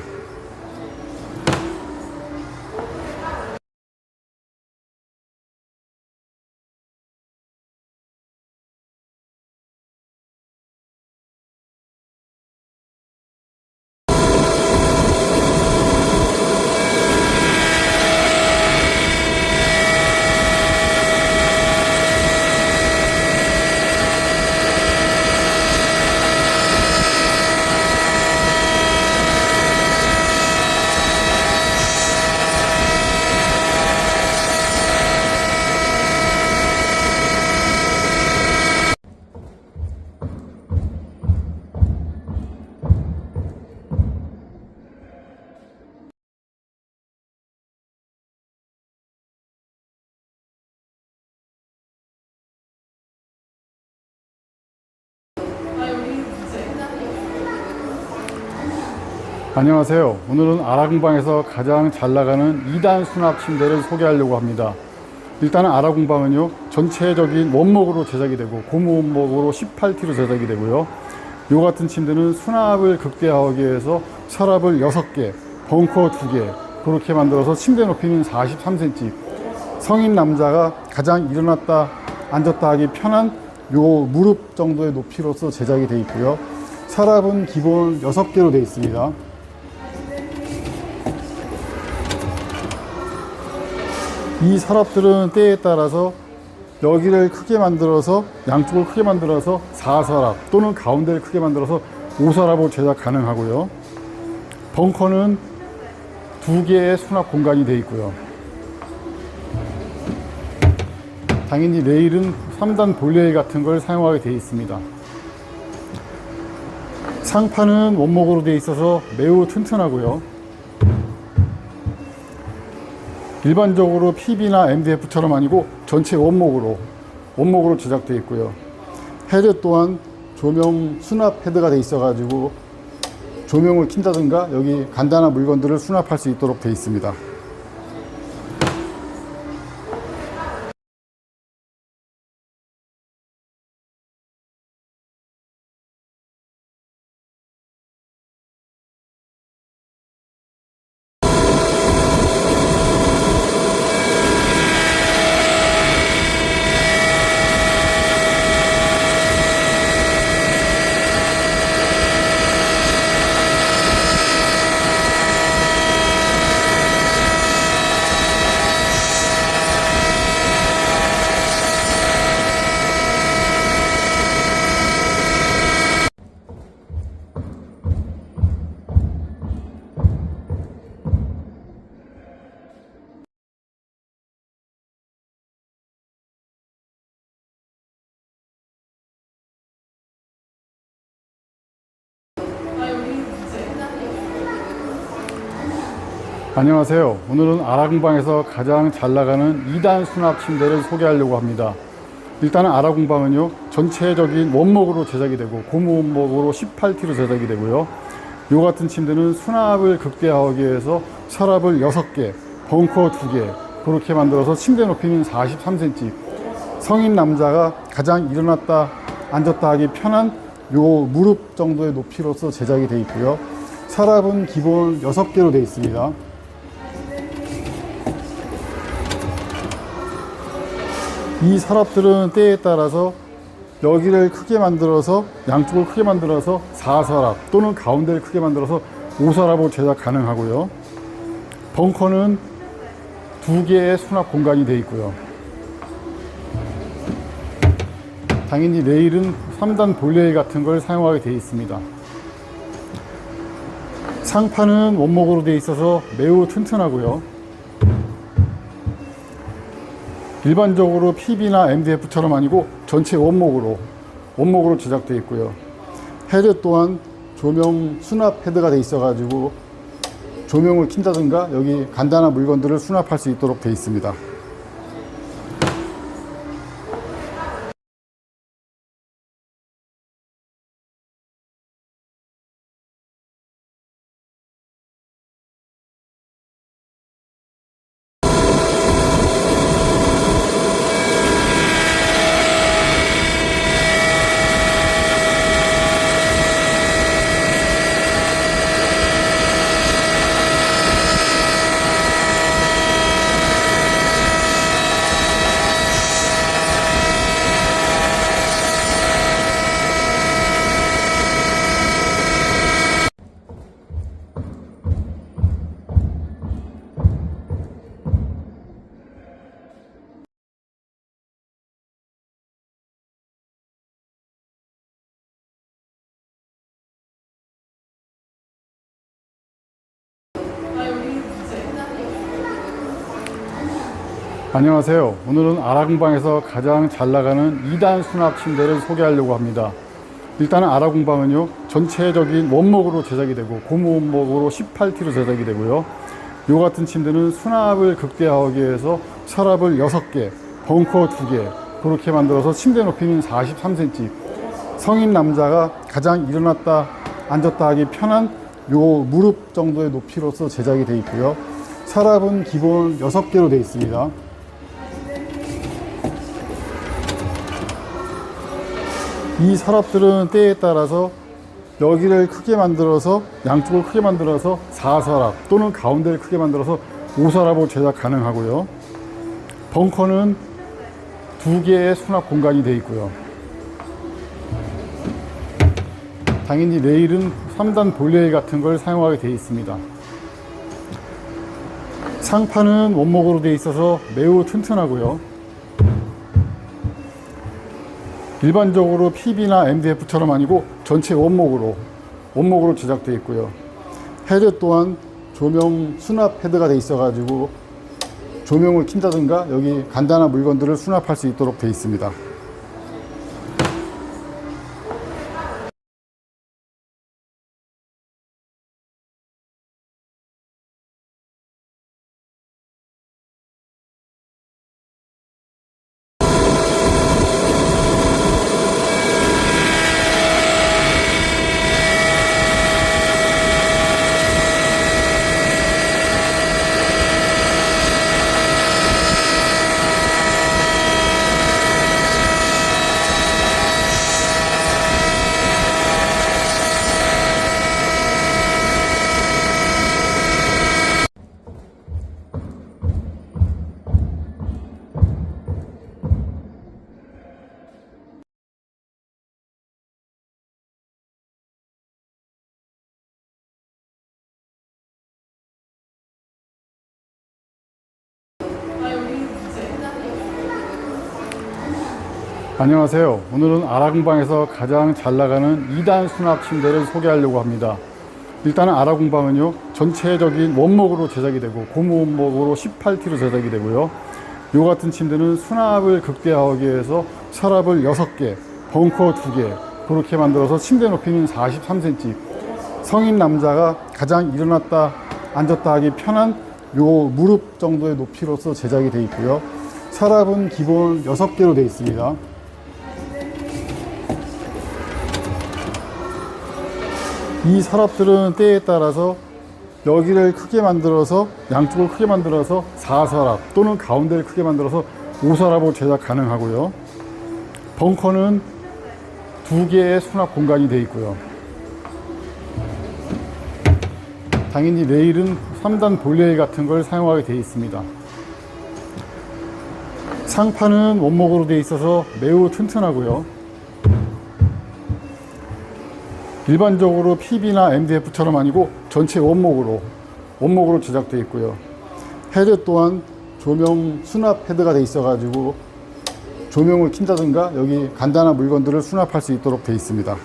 안녕하세요. 오늘은 아라공방에서 가장 잘 나가는 2단 수납 침대를 소개하려고 합니다. 일단은 아라공방은요, 전체적인 원목으로 제작이 되고 고무 원목으로 18T로 제작이 되고요. 요 같은 침대는 수납을 극대화하기 위해서 서랍을 6개, 벙커 2개 그렇게 만들어서 침대 높이는 43cm, 성인 남자가 가장 일어났다 앉았다 하기 편한 요 무릎 정도의 높이로서 제작이 되어 있고요. 서랍은 기본 6개로 되어 있습니다. 이 서랍들은 때에 따라서 여기를 크게 만들어서 양쪽을 크게 만들어서 4서랍 또는 가운데를 크게 만들어서 5서랍으로 제작 가능하고요. 벙커는 2개의 수납 공간이 되어 있고요. 당연히 레일은 3단 볼레일 같은 걸 사용하게 되어 있습니다. 상판은 원목으로 되어 있어서 매우 튼튼하고요. 일반적으로 PB나 MDF처럼 아니고 전체 원목으로 제작되어 있고요. 헤드 또한 조명 수납 헤드가 되어 있어 가지고 조명을 킨다든가 여기 간단한 물건들을 수납할 수 있도록 되어 있습니다. 안녕하세요. 오늘은 아라공방에서 가장 잘 나가는 2단 수납 침대를 소개하려고 합니다. 일단은 아라공방은요, 전체적인 원목으로 제작이 되고 고무 원목으로 18T로 제작이 되고요. 요 같은 침대는 수납을 극대화하기 위해서 서랍을 6개, 벙커 2개 그렇게 만들어서 침대 높이는 43cm, 성인 남자가 가장 일어났다 앉았다 하기 편한 요 무릎 정도의 높이로서 제작이 되어 있고요. 서랍은 기본 6개로 되어 있습니다. 이 서랍들은 때에 따라서 여기를 크게 만들어서 양쪽을 크게 만들어서 4서랍 또는 가운데를 크게 만들어서 5서랍으로 제작 가능하고요. 벙커는 2개의 수납 공간이 되어 있고요. 당연히 레일은 3단 볼레일 같은 걸 사용하게 되어 있습니다. 상판은 원목으로 되어 있어서 매우 튼튼하고요. 일반적으로 PB나 MDF처럼 아니고 전체 원목으로 제작되어 있고요. 헤드 또한 조명 수납 헤드가 되어 있어 가지고 조명을 킨다든가 여기 간단한 물건들을 수납할 수 있도록 되어 있습니다. 안녕하세요. 오늘은 아라공방에서 가장 잘 나가는 2단 수납 침대를 소개하려고 합니다. 일단은 아라공방은요, 전체적인 원목으로 제작이 되고 고무 원목으로 18T로 제작이 되고요. 이 같은 침대는 수납을 극대화하기 위해서 서랍을 6개, 벙커 2개 그렇게 만들어서 침대 높이는 43cm, 성인 남자가 가장 일어났다 앉았다 하기 편한 요 무릎 정도의 높이로서 제작이 되어 있고요. 서랍은 기본 6개로 되어 있습니다. 이 서랍들은 때에 따라서 여기를 크게 만들어서 양쪽을 크게 만들어서 4서랍 또는 가운데를 크게 만들어서 5서랍으로 제작 가능하고요. 벙커는 2개의 수납 공간이 되어 있고요. 당연히 레일은 3단 볼레일 같은 걸 사용하게 되어 있습니다. 상판은 원목으로 되어 있어서 매우 튼튼하고요. 일반적으로 PB나 MDF처럼 아니고 전체 원목으로 제작되어 있고요. 헤드 또한 조명 수납 헤드가 되어 있어 가지고 조명을 킨다든가 여기 간단한 물건들을 수납할 수 있도록 되어 있습니다. 안녕하세요. 오늘은 아라공방에서 가장 잘 나가는 2단 수납 침대를 소개하려고 합니다. 일단은 아라공방은요, 전체적인 원목으로 제작이 되고 고무 원목으로 18T로 제작이 되고요. 이 같은 침대는 수납을 극대화하기 위해서 서랍을 6개, 벙커 2개 그렇게 만들어서 침대 높이는 43cm, 성인 남자가 가장 일어났다 앉았다 하기 편한 요 무릎 정도의 높이로서 제작이 되어 있고요. 서랍은 기본 6개로 되어 있습니다. 이 서랍들은 때에 따라서 여기를 크게 만들어서 양쪽을 크게 만들어서 4서랍 또는 가운데를 크게 만들어서 5서랍으로 제작 가능하고요. 벙커는 2개의 수납 공간이 되어 있고요. 당연히 레일은 3단 볼레일 같은 걸 사용하게 되어 있습니다. 상판은 원목으로 되어 있어서 매우 튼튼하고요. 일반적으로 PB나 MDF처럼 아니고 전체 원목으로 제작되어 있고요. 헤드 또한 조명 수납 헤드가 되어 있어 가지고 조명을 킨다든가 여기 간단한 물건들을 수납할 수 있도록 되어 있습니다.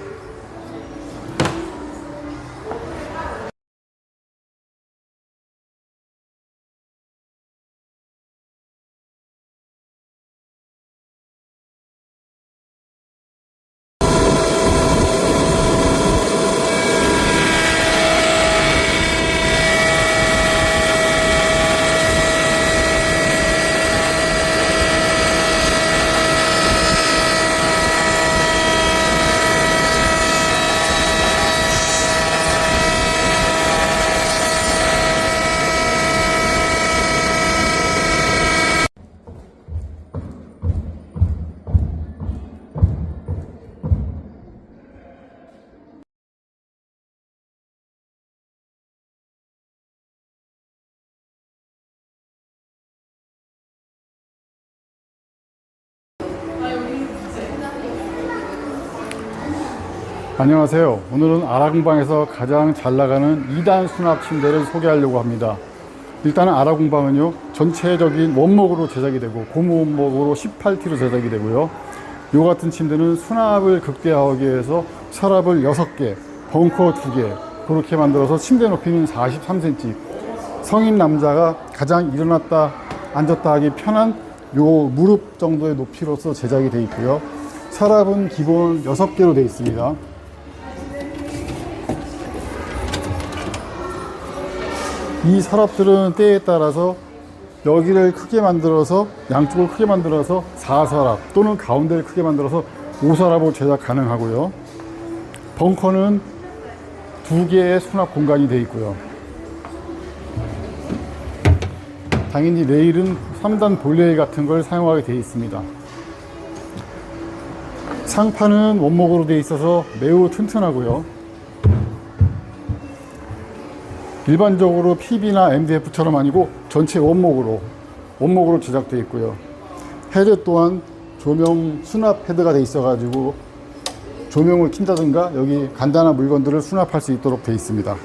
안녕하세요. 오늘은 아라공방에서 가장 잘 나가는 2단 수납 침대를 소개하려고 합니다. 일단은 아라공방은요, 전체적인 원목으로 제작이 되고 고무 원목으로 18T로 제작이 되고요. 이 같은 침대는 수납을 극대화하기 위해서 서랍을 6개, 벙커 2개 그렇게 만들어서 침대 높이는 43cm, 성인 남자가 가장 일어났다 앉았다 하기 편한 요 무릎 정도의 높이로서 제작이 되어 있고요. 서랍은 기본 6개로 되어 있습니다. 이 서랍들은 때에 따라서 여기를 크게 만들어서 양쪽을 크게 만들어서 4서랍 또는 가운데를 크게 만들어서 5서랍으로 제작 가능하고요. 벙커는 2개의 수납 공간이 되어 있고요. 당연히 레일은 3단 볼레일 같은 걸 사용하게 되어 있습니다. 상판은 원목으로 되어 있어서 매우 튼튼하고요. 일반적으로 PB나 MDF처럼 아니고 전체 원목으로 제작되어 있고요. 헤드 또한 조명 수납 헤드가 되어 있어 가지고 조명을 킨다든가 여기 간단한 물건들을 수납할 수 있도록 되어 있습니다.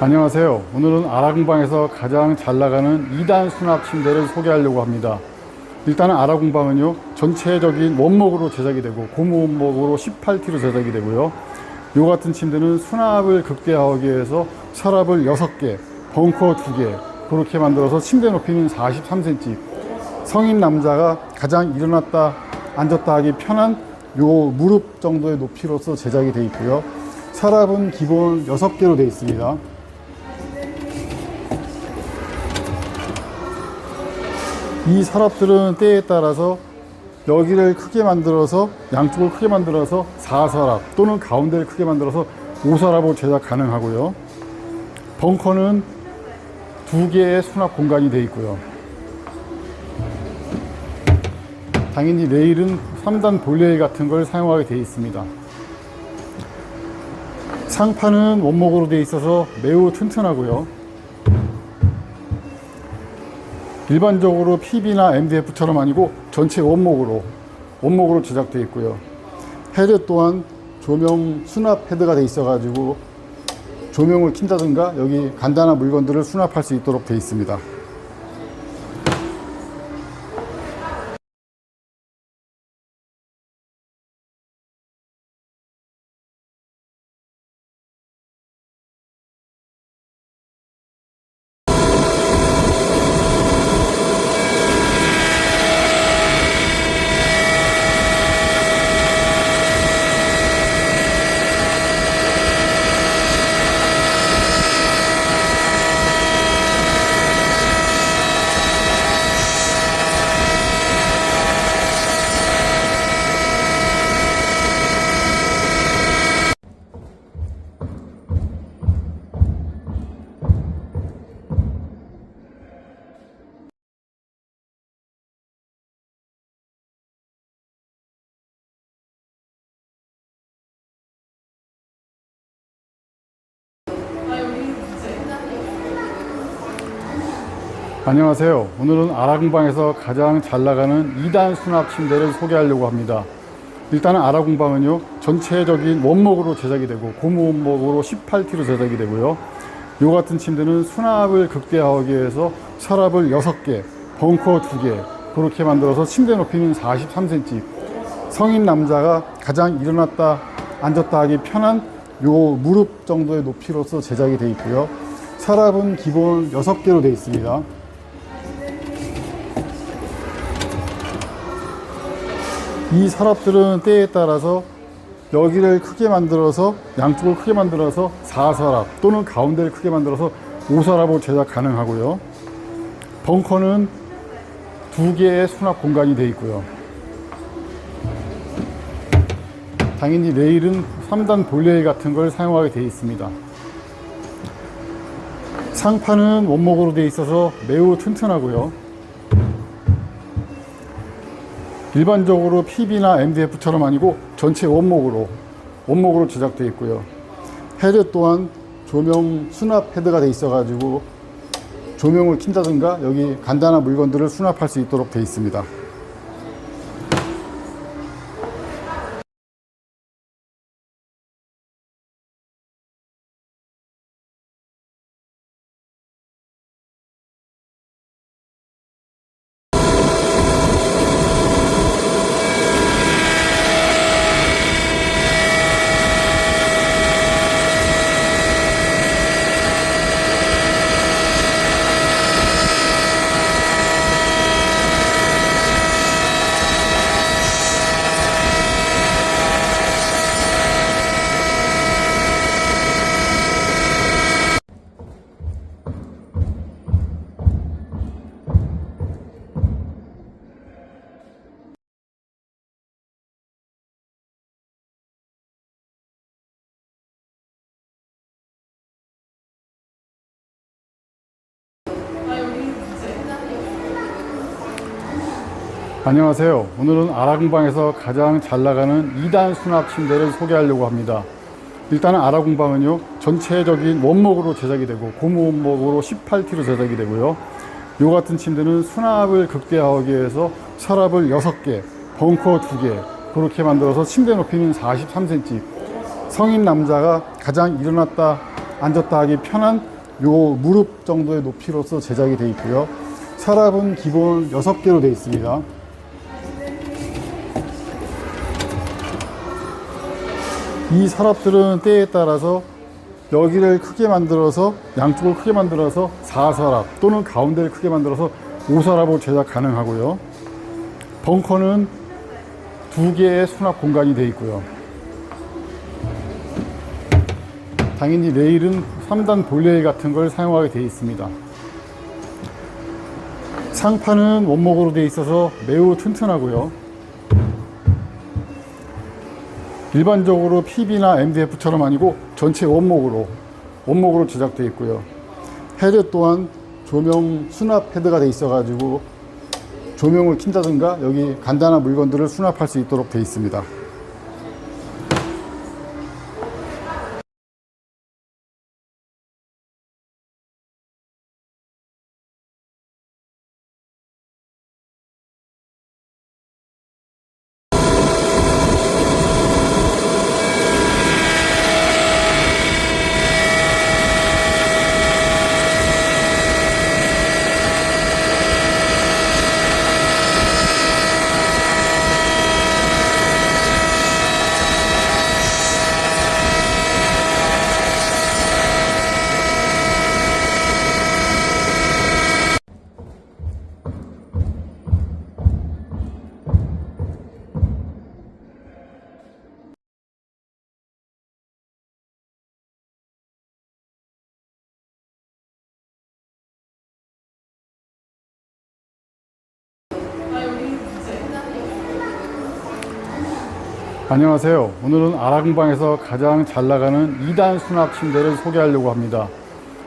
안녕하세요. 오늘은 아라공방에서 가장 잘 나가는 2단 수납 침대를 소개하려고 합니다. 일단은 아라공방은요, 전체적인 원목으로 제작이 되고 고무 원목으로 18T로 제작이 되고요. 이 같은 침대는 수납을 극대화하기 위해서 서랍을 6개, 벙커 2개 그렇게 만들어서 침대 높이는 43cm, 성인 남자가 가장 일어났다 앉았다 하기 편한 요 무릎 정도의 높이로서 제작이 되어 있고요. 서랍은 기본 6개로 되어 있습니다. 이 서랍들은 때에 따라서 여기를 크게 만들어서 양쪽을 크게 만들어서 4서랍 또는 가운데를 크게 만들어서 5서랍으로 제작 가능하고요. 벙커는 2개의 수납 공간이 되어 있고요. 당연히 레일은 3단 볼레일 같은 걸 사용하게 되어 있습니다. 상판은 원목으로 되어 있어서 매우 튼튼하고요. 일반적으로 PB나 MDF처럼 아니고 전체 원목으로 제작되어 있고요. 헤드 또한 조명 수납 헤드가 되어 있어 가지고 조명을 킨다든가 여기 간단한 물건들을 수납할 수 있도록 되어 있습니다. 안녕하세요. 오늘은 아라공방에서 가장 잘 나가는 2단 수납 침대를 소개하려고 합니다. 일단은 아라공방은요, 전체적인 원목으로 제작이 되고 고무 원목으로 18T로 제작이 되고요. 이 같은 침대는 수납을 극대화하기 위해서 서랍을 6개, 벙커 2개 그렇게 만들어서 침대 높이는 43cm, 성인 남자가 가장 일어났다 앉았다 하기 편한 요 무릎 정도의 높이로서 제작이 되어 있고요. 서랍은 기본 6개로 되어 있습니다. 이 서랍들은 때에 따라서 여기를 크게 만들어서 양쪽을 크게 만들어서 4서랍 또는 가운데를 크게 만들어서 5서랍으로 제작 가능하고요. 벙커는 2개의 수납 공간이 되어 있고요. 당연히 레일은 3단 볼레일 같은 걸 사용하게 되어 있습니다. 상판은 원목으로 되어 있어서 매우 튼튼하고요. 일반적으로 PB나 MDF처럼 아니고 전체 원목으로 제작되어 있고요. 헤드 또한 조명 수납 헤드가 되어 있어 가지고 조명을 킨다든가 여기 간단한 물건들을 수납할 수 있도록 되어 있습니다. 안녕하세요. 오늘은 아라공방에서 가장 잘 나가는 2단 수납 침대를 소개하려고 합니다. 일단은 아라공방은요, 전체적인 원목으로 제작이 되고 고무 원목으로 18T로 제작이 되고요. 이 같은 침대는 수납을 극대화하기 위해서 서랍을 6개, 벙커 2개 그렇게 만들어서 침대 높이는 43cm, 성인 남자가 가장 일어났다 앉았다 하기 편한 요 무릎 정도의 높이로서 제작이 되어 있고요. 서랍은 기본 6개로 되어 있습니다. 이 서랍들은 때에 따라서 여기를 크게 만들어서 양쪽을 크게 만들어서 4서랍 또는 가운데를 크게 만들어서 5서랍으로 제작 가능하고요. 벙커는 2개의 수납 공간이 되어 있고요. 당연히 레일은 3단 볼레일 같은 걸 사용하게 되어 있습니다. 상판은 원목으로 되어 있어서 매우 튼튼하고요. 일반적으로 PB나 MDF처럼 아니고 전체 원목으로 제작되어 있고요. 헤드 또한 조명 수납 헤드가 되어 있어 가지고 조명을 킨다든가 여기 간단한 물건들을 수납할 수 있도록 되어 있습니다. 안녕하세요. 오늘은 아라공방에서 가장 잘 나가는 2단 수납 침대를 소개하려고 합니다.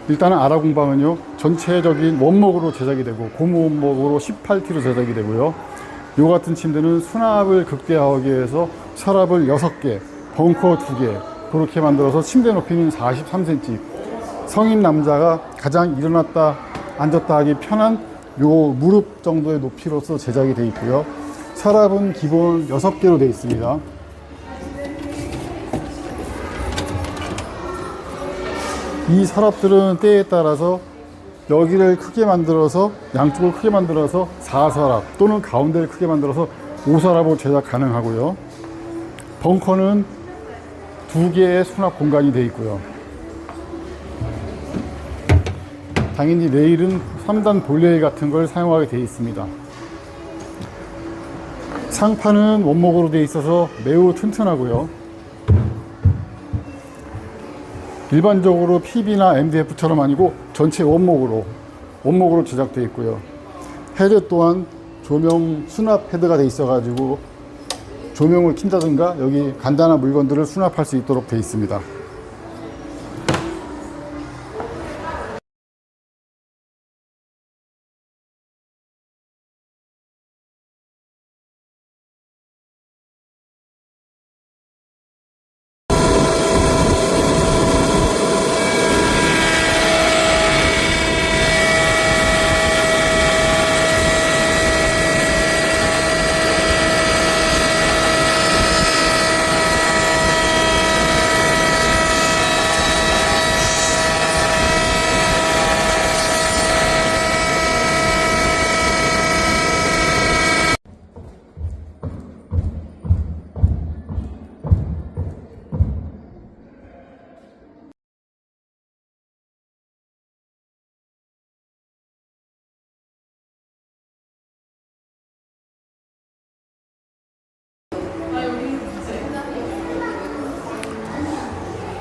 일단은 아라공방은요, 전체적인 원목으로 제작이 되고 고무 원목으로 18T로 제작이 되고요. 이 같은 침대는 수납을 극대화하기 위해서 서랍을 6개, 벙커 2개 그렇게 만들어서 침대 높이는 43cm, 성인 남자가 가장 일어났다 앉았다 하기 편한 요 무릎 정도의 높이로서 제작이 되어 있고요. 서랍은 기본 6개로 되어 있습니다. 이 서랍들은 때에 따라서 여기를 크게 만들어서 양쪽을 크게 만들어서 4서랍 또는 가운데를 크게 만들어서 5서랍으로 제작 가능하고요. 벙커는 2개의 수납 공간이 되어 있고요. 당연히 레일은 3단 볼레일 같은 걸 사용하게 되어 있습니다. 상판은 원목으로 되어 있어서 매우 튼튼하고요. 일반적으로 PB나 MDF처럼 아니고 전체 원목으로 제작되어 있고요. 헤드 또한 조명 수납 헤드가 되어 있어 가지고 조명을 킨다든가 여기 간단한 물건들을 수납할 수 있도록 되어 있습니다.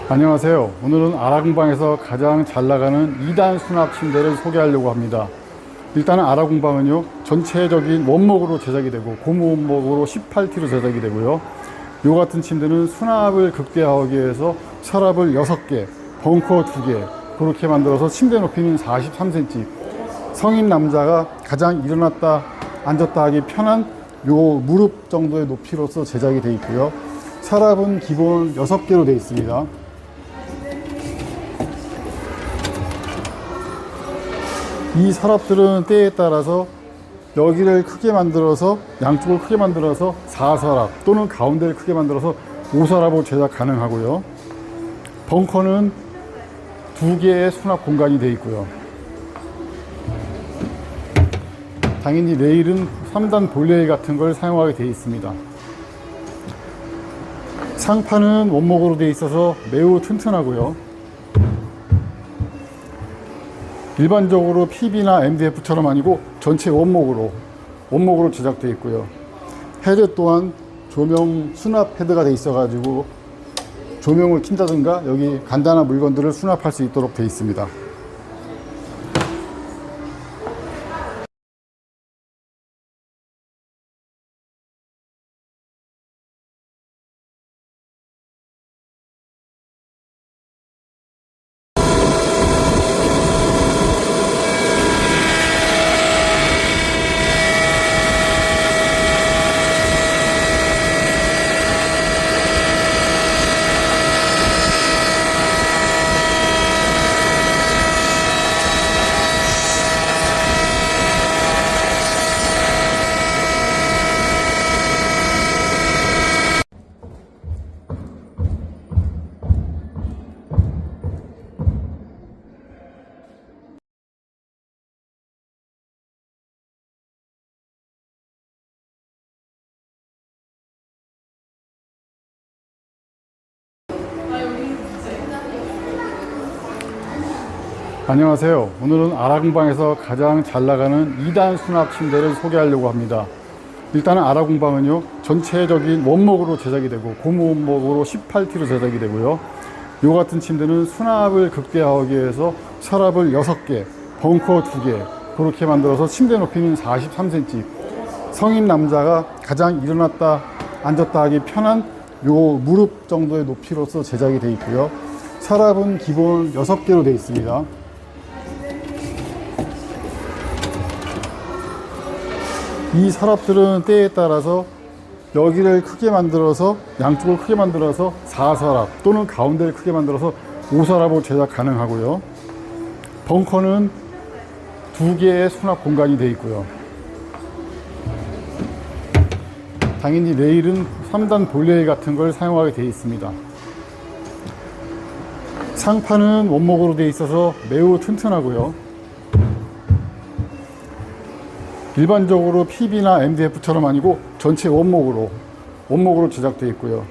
안녕하세요. 오늘은 아라공방에서 가장 잘 나가는 2단 수납 침대를 소개하려고 합니다. 일단은 아라공방은요, 전체적인 원목으로 제작이 되고 고무 원목으로 18T로 제작이 되고요. 요 같은 침대는 수납을 극대화하기 위해서 서랍을 6개, 벙커 2개 그렇게 만들어서 침대 높이는 43cm, 성인 남자가 가장 일어났다 앉았다 하기 편한 요 무릎 정도의 높이로서 제작이 되어 있고요. 서랍은 기본 6개로 되어 있습니다. 이 서랍들은 때에 따라서 여기를 크게 만들어서 양쪽을 크게 만들어서 4서랍 또는 가운데를 크게 만들어서 5서랍으로 제작 가능하고요. 벙커는 2개의 수납 공간이 되어 있고요. 당연히 레일은 3단 볼레일 같은 걸 사용하게 되어 있습니다. 상판은 원목으로 되어 있어서 매우 튼튼하고요. 일반적으로 PB나 MDF처럼 아니고 전체 원목으로 제작되어 있고요. 헤드 또한 조명 수납 헤드가 되어 있어 가지고 조명을 킨다든가 여기 간단한 물건들을 수납할 수 있도록 되어 있습니다. 안녕하세요. 오늘은 아라공방에서 가장 잘 나가는 2단 수납 침대를 소개하려고 합니다. 일단은 아라공방은요, 전체적인 원목으로 제작이 되고 고무 원목으로 18T로 제작이 되고요. 요 같은 침대는 수납을 극대화하기 위해서 서랍을 6개, 벙커 2개 그렇게 만들어서 침대 높이는 43cm, 성인 남자가 가장 일어났다 앉았다 하기 편한 요 무릎 정도의 높이로서 제작이 되어 있고요. 서랍은 기본 6개로 되어 있습니다. 이 서랍들은 때에 따라서 여기를 크게 만들어서 양쪽을 크게 만들어서 4서랍 또는 가운데를 크게 만들어서 5서랍으로 제작 가능하고요. 벙커는 2개의 수납 공간이 되어 있고요. 당연히 레일은 3단 볼레일 같은 걸 사용하게 되어 있습니다. 상판은 원목으로 되어 있어서 매우 튼튼하고요. 일반적으로 PB나 MDF처럼 아니고 전체 원목으로 제작되어 있고요.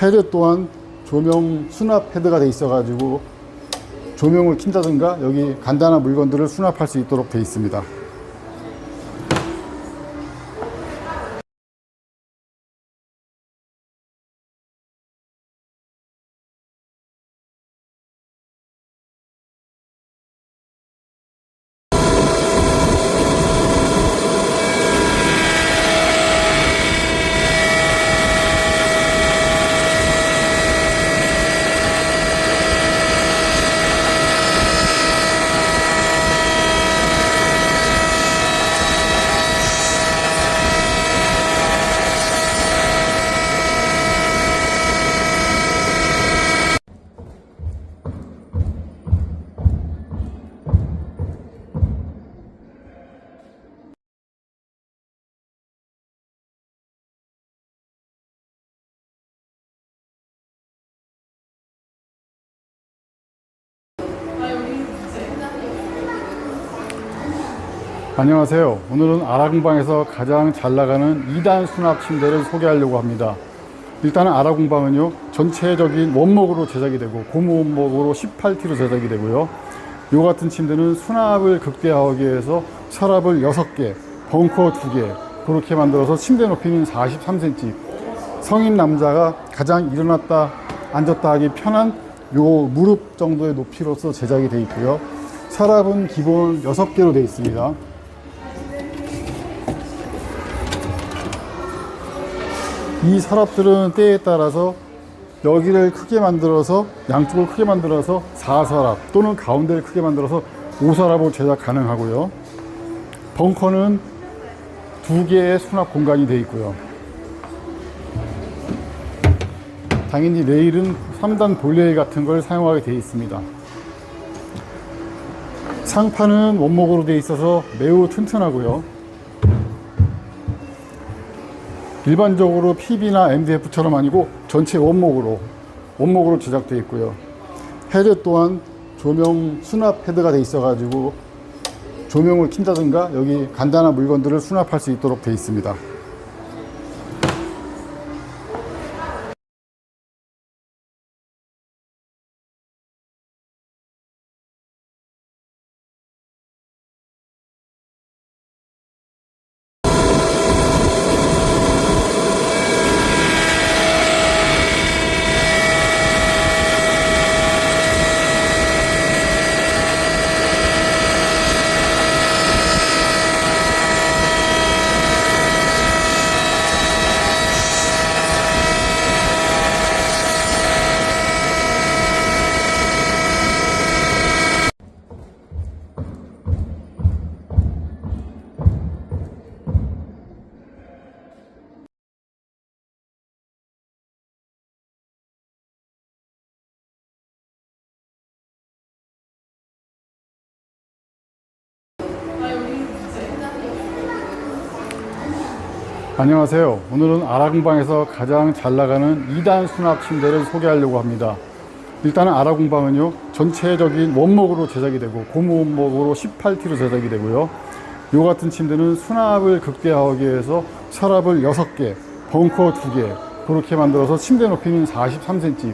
헤드 또한 조명 수납 헤드가 되어 있어 가지고 조명을 킨다든가 여기 간단한 물건들을 수납할 수 있도록 되어 있습니다. 안녕하세요. 오늘은 아라공방에서 가장 잘 나가는 2단 수납 침대를 소개하려고 합니다. 일단은 아라공방은요, 전체적인 원목으로 제작이 되고 고무 원목으로 18T로 제작이 되고요. 이 같은 침대는 수납을 극대화하기 위해서 서랍을 6개, 벙커 2개 그렇게 만들어서 침대 높이는 43cm, 성인 남자가 가장 일어났다 앉았다 하기 편한 요 무릎 정도의 높이로서 제작이 되어 있고요. 서랍은 기본 6개로 되어 있습니다. 이 서랍들은 때에 따라서 여기를 크게 만들어서 양쪽을 크게 만들어서 4서랍 또는 가운데를 크게 만들어서 5서랍으로 제작 가능하고요. 벙커는 2개의 수납 공간이 되어 있고요. 당연히 레일은 3단 볼레일 같은 걸 사용하게 되어 있습니다. 상판은 원목으로 되어 있어서 매우 튼튼하고요. 일반적으로 PB나 MDF처럼 아니고 전체 원목으로 제작되어 있고요. 헤드 또한 조명 수납 헤드가 되어 있어 가지고 조명을 킨다든가 여기 간단한 물건들을 수납할 수 있도록 되어 있습니다. 안녕하세요. 오늘은 아라공방에서 가장 잘 나가는 2단 수납 침대를 소개하려고 합니다. 일단은 아라공방은요, 전체적인 원목으로 제작이 되고 고무 원목으로 18T로 제작이 되고요. 이 같은 침대는 수납을 극대화하기 위해서 서랍을 6개, 벙커 2개 그렇게 만들어서 침대 높이는 43cm,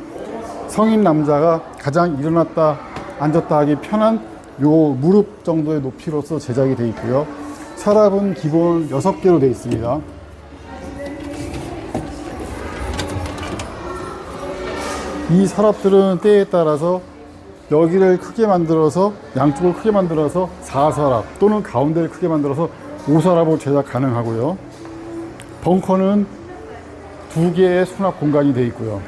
성인 남자가 가장 일어났다 앉았다 하기 편한 요 무릎 정도의 높이로서 제작이 되어 있고요. 서랍은 기본 6개로 되어 있습니다. 이 서랍들은 때에 따라서 여기를 크게 만들어서 양쪽을 크게 만들어서 4서랍 또는 가운데를 크게 만들어서 5서랍으로 제작 가능하고요. 벙커는 2개의 수납 공간이 되어 있고요.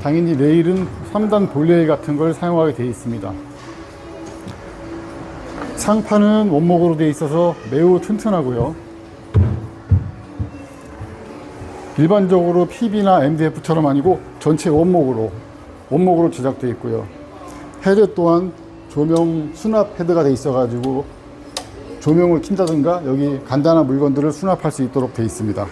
당연히 레일은 3단 볼레일 같은 걸 사용하게 되어 있습니다. 상판은 원목으로 되어 있어서 매우 튼튼하고요. 일반적으로 PB나 MDF처럼 아니고 전체 원목으로 제작되어 있고요. 헤드 또한 조명 수납 패드가 돼 있어 가지고 조명을 킨다든가 여기 간단한 물건들을 수납할 수 있도록 돼 있습니다.